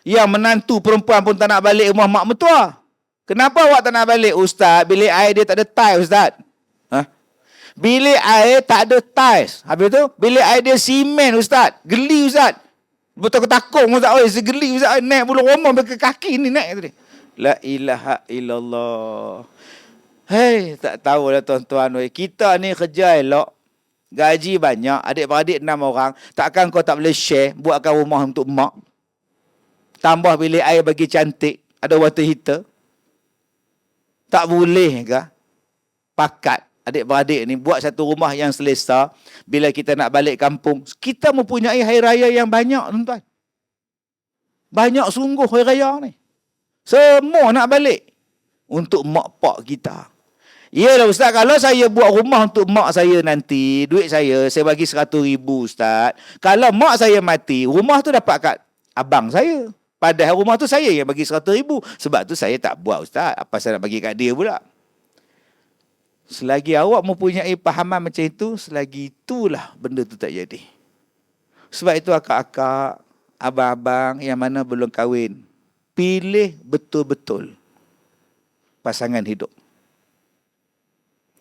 Yang menantu perempuan pun tak nak balik rumah mak mertua. Kenapa awak tak nak balik? Ustaz, bilik air dia tak ada tiles, Ustaz. Bilik air tak ada tiles. Habis tu, bilik air dia simen, Ustaz. Geli, Ustaz. Betul ketakung, Ustaz. Oh, segeli, Ustaz. Naik bulu rumah ke kaki ni naik tadi. La ilaha illallah. Hei, tak tahulah tuan-tuan. Kita ni kerja elok. Gaji banyak. Adik-beradik 6 orang. Takkan kau tak boleh share. Buatkan rumah untuk mak. Tambah bilik air bagi cantik. Ada water heater. Tak boleh ke pakat adik-beradik ni buat satu rumah yang selesa bila kita nak balik kampung. Kita mempunyai hari raya yang banyak, tuan-tuan. Banyak sungguh hari raya ni. Semua nak balik untuk mak pak kita. Yalah ustaz, kalau saya buat rumah untuk mak saya nanti, duit saya bagi 100,000 ustaz. Kalau mak saya mati, rumah tu dapat kat abang saya. Padahal rumah tu saya yang bagi 100,000. Sebab tu saya tak buat ustaz. Apa saya nak bagi kat dia pula? Selagi awak mempunyai pahaman macam itu, selagi itulah benda tu tak jadi. Sebab itu akak-akak, abang-abang yang mana belum kahwin, pilih betul-betul pasangan hidup.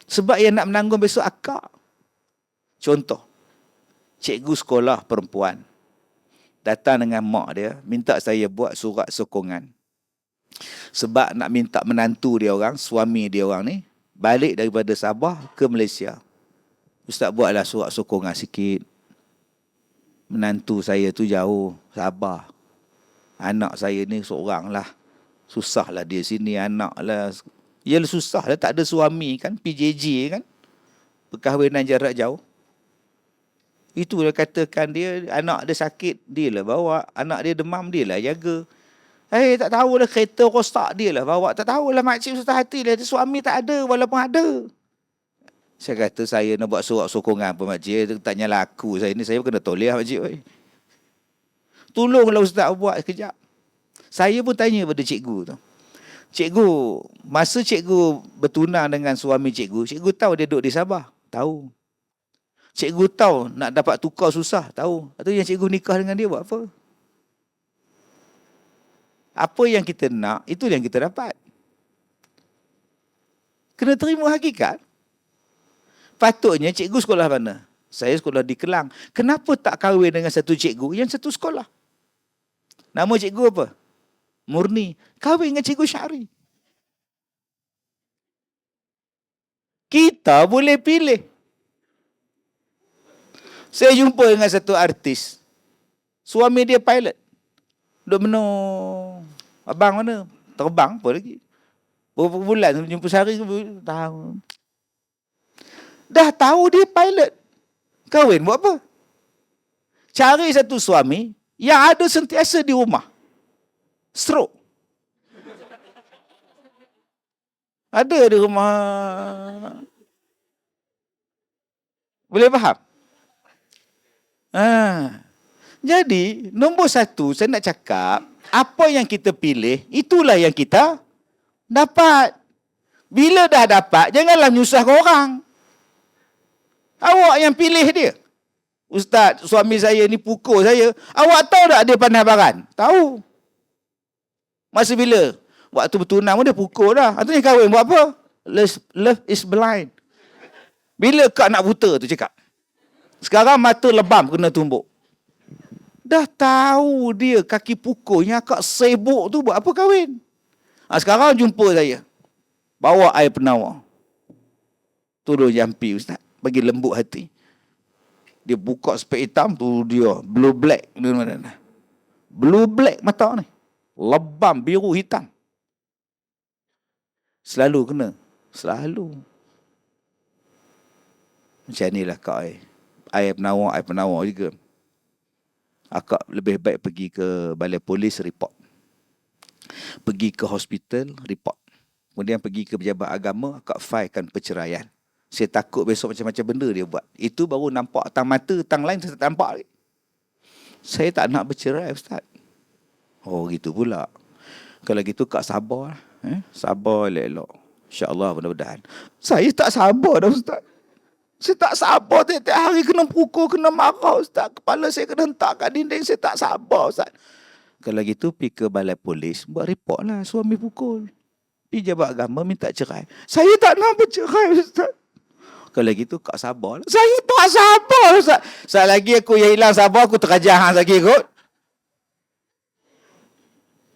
Sebab yang nak menanggung besok akak. Contoh, cikgu sekolah perempuan datang dengan mak dia, minta saya buat surat sokongan. Sebab nak minta menantu dia orang, suami dia orang ni, balik daripada Sabah ke Malaysia. Ustaz buatlah surat sokongan sikit. Menantu saya tu jauh, Sabah. Anak saya ni seorang lah. Susah lah dia sini, anak lah. Yalah susah lah, tak ada suami kan, PJJ kan. Perkahwinan jarak jauh. Itulah katakan dia, anak dia sakit, dia lah bawa. Anak dia demam, dia lah jaga. Tak tahulah kereta rosak, dia lah bawa. Tak tahulah makcik susah hati lah. Suami tak ada, walaupun ada. Saya kata saya nak buat surat sokongan apa makcik. Tanya lah aku, saya ni saya kena toleh makcik. Oi. Tolonglah ustaz buat sekejap. Saya pun tanya pada cikgu tu. Cikgu, masa cikgu bertunang dengan suami cikgu tahu dia duduk di Sabah? Tahu. Cikgu tahu nak dapat tukar susah, tahu. Atau yang cikgu nikah dengan dia buat apa? Apa yang kita nak, itu yang kita dapat. Kena terima hakikat. Patutnya cikgu sekolah mana? Saya sekolah di Kelang. Kenapa tak kahwin dengan satu cikgu yang satu sekolah? Nama cikgu apa? Murni. Kahwin dengan cikgu Syari. Kita boleh pilih. Saya jumpa dengan satu artis. Suami dia pilot. Duk menung. Abang mana? Terbang apa lagi? Berapa bulan jumpa sehari ke tahun. Dah tahu dia pilot. Kahwin buat apa? Cari satu suami yang ada sentiasa di rumah. Stroke. Ada di rumah. Boleh faham? Jadi, nombor satu, saya nak cakap, apa yang kita pilih, itulah yang kita dapat. Bila dah dapat, janganlah menyusahkan orang. Awak yang pilih dia. Ustaz, suami saya ni pukul saya. Awak tahu tak dia pandai baran? Tahu. Masa bila? Waktu bertunang pun dia pukul dah. Atau dia kahwin buat apa? Love is blind. Bila kau nak buta tu cakap? Sekarang mata lebam kena tumbuk. Dah tahu dia kaki pukul yang akak sibuk tu buat apa kahwin? Sekarang jumpa saya. Bawa air penawar. Turun jampi ustaz. Bagi lembut hati. Dia buka spek hitam tu, dia blue black. Blue black mata ni. Lebam biru hitam. Selalu kena. Selalu. Macam inilah kak ai. Ai penawar juga. Akak lebih baik pergi ke balai polis report. Pergi ke hospital report. Kemudian pergi ke pejabat agama, akak filekan perceraian. Saya takut besok macam-macam benda dia buat. Itu baru nampak tang mata, tang lain saya tak nampak lagi. Saya tak nak bercerai, Ustaz. Oh, gitu pula. Kalau gitu kak sabar. Sabar elok-elok. InsyaAllah mudah-mudahan. Saya tak sabar dah, Ustaz. Saya tak sabar tiap-tiap hari kena pukul, kena marah, Ustaz. Kepala saya kena hentak kat dinding. Saya tak sabar, Ustaz. Kalau gitu pergi ke balai polis, buat report lah suami pukul. Pergi jabat agama minta cerai. Saya tak nak bercerai, Ustaz. Kalau gitu kak sabar. Saya tak sabar, Ustaz. Saat lagi aku yang hilang sabar, aku terajah hang lagi kot.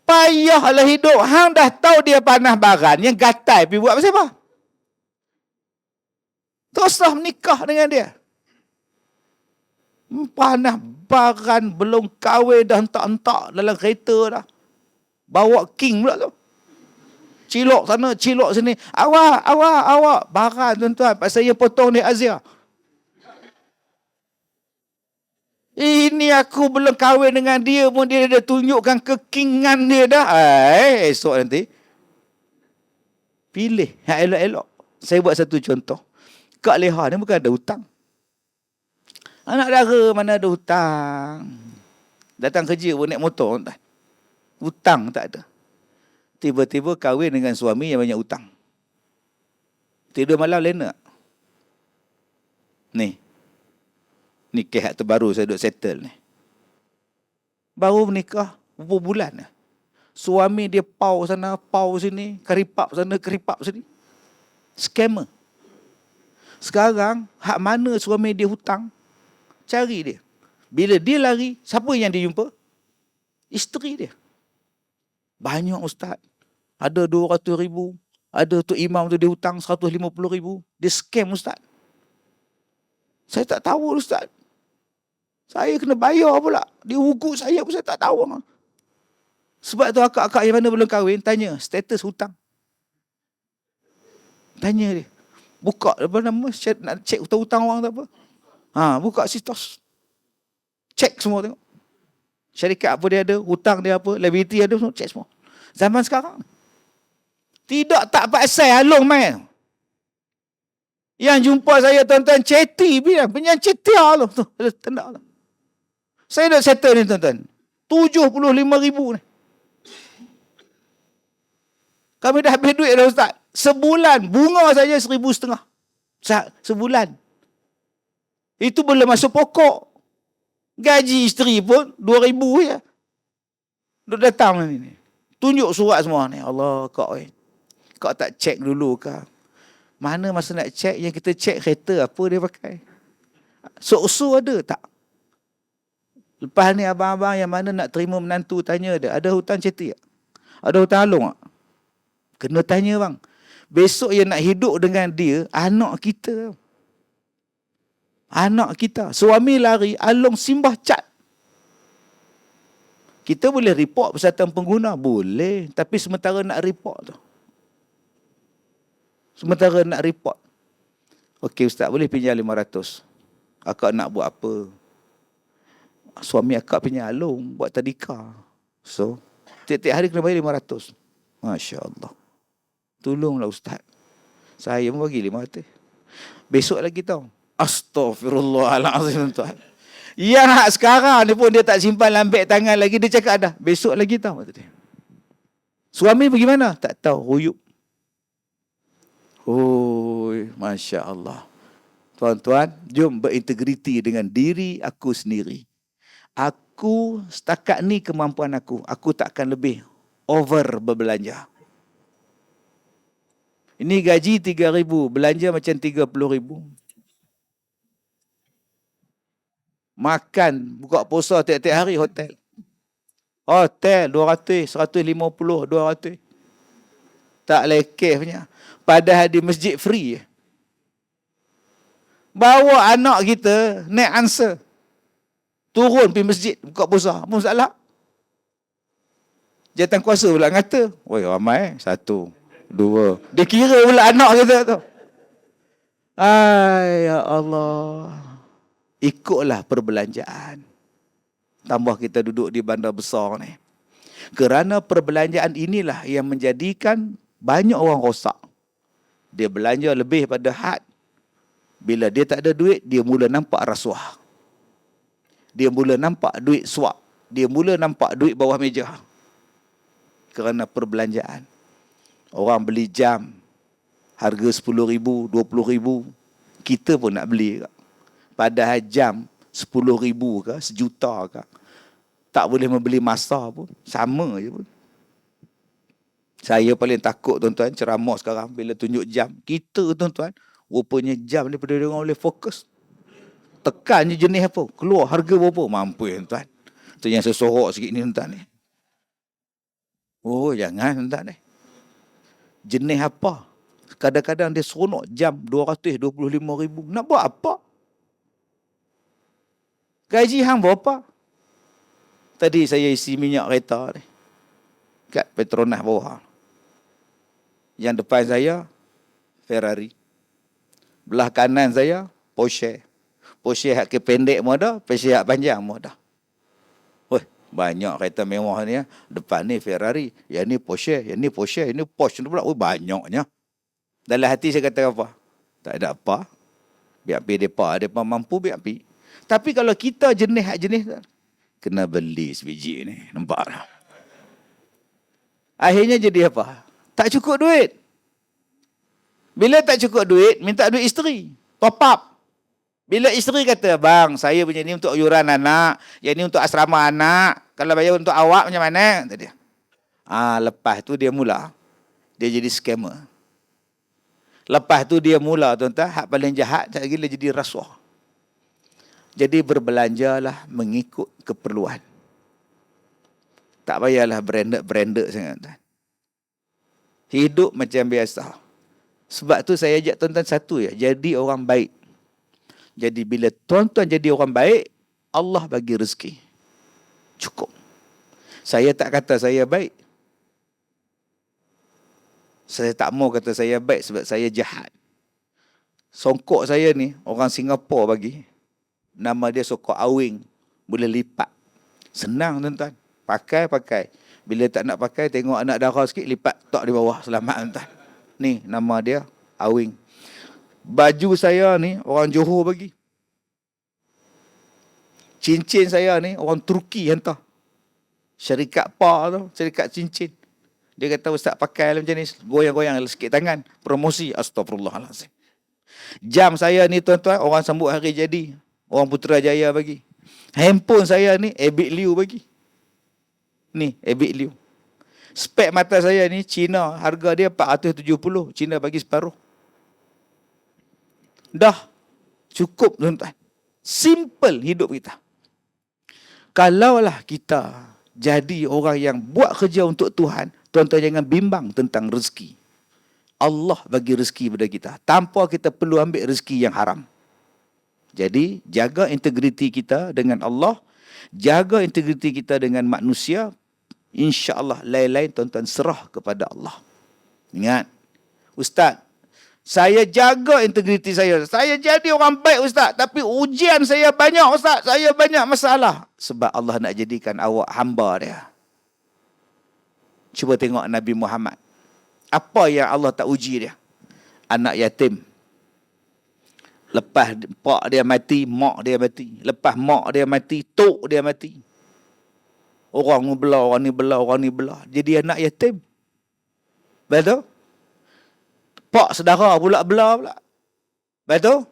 Payahlah hidup. Hang dah tahu dia panah baran. Yang gatai pergi buat apa siapa? Teruslah menikah dengan dia. Panah baran belum kahwin dah hentak-hentak dalam kereta dah. Bawa king pula tu. Cilok sana, cilok sini. Awak. Baran tuan-tuan. Pasal saya potong di Azia. Ini aku belum kahwin dengan dia pun dia dah tunjukkan kekingan dia dah. Esok nanti. Pilih yang elok-elok. Saya buat satu contoh. Kak Leha ni bukan ada hutang. Anak dara mana ada hutang. Datang kerja pun naik motor. Hutang tak ada. Tiba-tiba kahwin dengan suami yang banyak hutang. Tidur malam lena. Ni kes terbaru saya duk settle ni. Baru menikah berapa bulan dah. Suami dia pau sana, pau sini, keripap sana, keripap sini. Scammer. Sekarang hak mana suami dia hutang, cari dia. Bila dia lari, siapa yang dia jumpa? Isteri dia. Banyak ustaz. Ada 200,000. Ada tu imam tu dia hutang 150,000. Dia scam ustaz. Saya tak tahu ustaz. Saya kena bayar pula. Dia ugut saya pun saya tak tahu. Sebab tu akak-akak yang mana belum kahwin, tanya status hutang. Tanya dia. Buka apa nama, nak cek hutang-hutang orang tu apa. Buka situs. Cek semua tengok. Syarikat apa dia ada, hutang dia apa, liability ada semua, cek semua. Zaman sekarang. Tidak tak pasal halung main. Yang jumpa saya tuan-tuan ceti bilang, penyan cetia lah tu. Tendak lah. Saya dah settle ni tuan-tuan. 75,000 ni. Kami dah habis duit dah ustaz. Sebulan bunga saja 1,500. Sebulan. Itu belum masuk pokok. Gaji isteri pun 2,000 je. Duk datang ni. Tunjuk surat semua ni. Allah kau kau tak cek dulu ke? Mana masa nak cek, yang kita cek kereta apa dia pakai. So ada tak? Lepas ni abang-abang yang mana nak terima menantu tanya dia, ada hutang ceti tak? Ada hutang halung tak? Kena tanya bang. Besok yang nak hidup dengan dia, anak kita. Anak kita. Suami lari, alung simbah cat. Kita boleh report persatuan pengguna? Boleh. Tapi sementara nak report tu. Sementara nak report. Okey ustaz, boleh pinjam 500. Akak nak buat apa? Suami akak pinjam alung, buat tadika. So, tiap-tiap hari kena bayar 500. Masya Allah. Tolonglah ustaz. Saya pun bagi 500. Besok lagi tau. Astaghfirullahalazim tuan. Yang hak sekarang ni pun dia tak simpan lambek tangan lagi. Dia cakap dah, besok lagi tau. Suami bagaimana? Tak tahu, huyuk. Masya Allah. Tuan-tuan, jom berintegriti dengan diri aku sendiri. Aku setakat ni kemampuan aku. Aku takkan lebih over berbelanja. Ini gaji 3,000, belanja macam 30,000. Makan, buka puasa tiap-tiap hari hotel. Hotel 200, 150, 200. Tak lekeh punya. Padahal di masjid free. Bawa anak kita naik answer. Turun pergi masjid, buka puasa. Apa masalah? Jawatan kuasa pula kata, oi ramai, 1, 2. Dia kira pula anak kita tu. Ay, ya Allah. Ikutlah perbelanjaan. Tambah kita duduk di bandar besar ni. Kerana perbelanjaan inilah yang menjadikan banyak orang rosak. Dia belanja lebih pada had. Bila dia tak ada duit, dia mula nampak rasuah. Dia mula nampak duit suap. Dia mula nampak duit bawah meja. Kerana perbelanjaan. Orang beli jam. Harga RM10,000, RM20,000. Kita pun nak beli. Padahal jam RM10,000 ke, RM1,000,000 ke. Tak boleh membeli masa pun. Sama je pun. Saya paling takut tuan-tuan ceramah sekarang bila tunjuk jam. Kita tuan-tuan, rupanya jam daripada dia orang boleh fokus. Tekan je jenis apa. Keluar harga berapa. Mampu tuan-tuan. Itu yang sesorok sikit ni tuan-tuan ni. Oh jangan tuan-tuan ni. Jenis apa. Kadang-kadang dia seronok jam RM225,000. Nak buat apa? Gaji hang berapa? Tadi saya isi minyak kereta ni. Kat Petronas bawah. Yang depan saya, Ferrari. Belah kanan saya, Porsche. Porsche hak ke pendek pun ada, Porsche hak panjang pun ada. Weh, banyak kereta mewah ni. Depan ni Ferrari, yang ni Porsche, yang ni Porsche, yang ni Porsche pula. Weh, banyaknya. Dalam hati saya kata apa? Tak ada apa. Biar pergi mereka mampu, biar pergi. Tapi kalau kita jenis kena beli sebiji ni. Nampak tak? Akhirnya jadi apa? Tak cukup duit. Bila tak cukup duit, minta duit isteri. Top up. Bila isteri kata, bang, saya punya ni untuk yuran anak. Yang ni untuk asrama anak. Kalau bayar untuk awak macam mana? Kata dia. Lepas tu dia mula. Dia jadi scammer. Lepas tu dia mula, tuan-tuan, hak paling jahat, tak gila jadi rasuah. Jadi berbelanjalah mengikut keperluan. Tak payahlah branded sangat, tuan. Hidup macam biasa. Sebab tu saya ajak tuan-tuan satu ya, jadi orang baik. Jadi bila tuan-tuan jadi orang baik, Allah bagi rezeki. Cukup. Saya tak kata saya baik. Saya tak mau kata saya baik sebab saya jahat. Songkok saya ni, orang Singapura bagi. Nama dia songkok awing. Boleh lipat. Senang tuan-tuan. Pakai. Bila tak nak pakai, tengok anak darah sikit, lipat tok di bawah. Selamat tuan-tuan. Ni, nama dia awing. Baju saya ni, orang Johor bagi. Cincin saya ni, orang Turki hantar. Syarikat PA tu, syarikat cincin. Dia kata, ustaz pakai macam ni, goyang-goyang sikit tangan. Promosi, astagfirullahaladzim. Jam saya ni tuan-tuan, orang sambut hari jadi. Orang Putrajaya bagi. Handphone saya ni, Abid Liu bagi. Ni, Abid Liu. Spek mata saya ni, Cina, harga dia 470. Cina bagi separuh. Dah, cukup tuan-tuan. Simple hidup kita. Kalaulah kita jadi orang yang buat kerja untuk Tuhan, tuan-tuan jangan bimbang tentang rezeki. Allah bagi rezeki pada kita. Tanpa kita perlu ambil rezeki yang haram. Jadi, jaga integriti kita dengan Allah. Jaga integriti kita dengan manusia. InsyaAllah, lain-lain tuan-tuan serah kepada Allah. Ingat, Ustaz, saya jaga integriti saya. Saya jadi orang baik, Ustaz. Tapi ujian saya banyak, Ustaz. Saya banyak masalah. Sebab Allah nak jadikan awak hamba dia. Cuba tengok Nabi Muhammad. Apa yang Allah tak uji dia? Anak yatim. Lepas pak dia mati, mak dia mati. Lepas mak dia mati, tok dia mati. Orang ni belah, orang ni belah, orang ni belah. Jadi anak yatim. Betul? Pak saudara pula belah pula. Betul?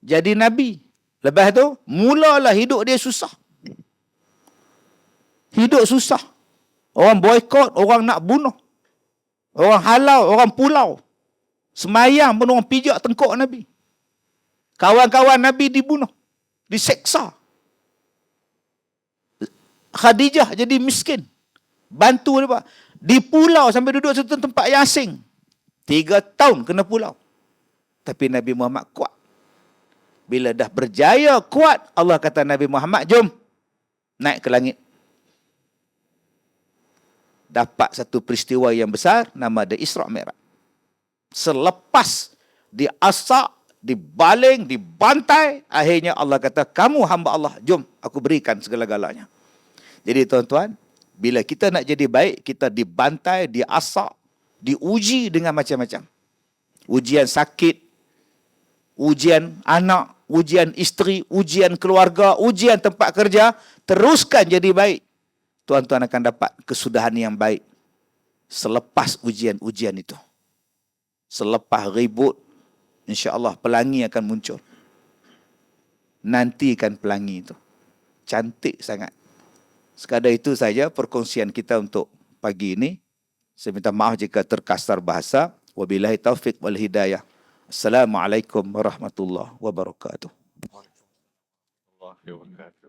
Jadi Nabi. Lepas tu, mulalah hidup dia susah. Hidup susah. Orang boykot, orang nak bunuh. Orang halau, orang pulau. Semayang pun orang pijak tengkok Nabi. Kawan-kawan Nabi dibunuh. Diseksa. Khadijah jadi miskin. Bantu dia. Di pulau sampai duduk satu tempat yang asing. 3 tahun kena pulau. Tapi Nabi Muhammad kuat. Bila dah berjaya kuat, Allah kata Nabi Muhammad, jom naik ke langit. Dapat satu peristiwa yang besar, nama dia Isra' Mi'raj. Selepas diasak, dibaling, dibantai, akhirnya Allah kata, kamu hamba Allah, jom aku berikan segala-galanya. Jadi tuan-tuan, bila kita nak jadi baik, kita dibantai, diasak, diuji dengan macam-macam. Ujian sakit, ujian anak, ujian isteri, ujian keluarga, ujian tempat kerja, teruskan jadi baik. Tuan-tuan akan dapat kesudahan yang baik selepas ujian-ujian itu. Selepas ribut, insya-Allah pelangi akan muncul. Nantikan pelangi itu. Cantik sangat. Sekadar itu saja perkongsian kita untuk pagi ini. Saya minta maaf jika terkasar bahasa. Wabillahi taufiq wal hidayah. Assalamualaikum warahmatullahi wabarakatuh. Warahmatullahi wabarakatuh.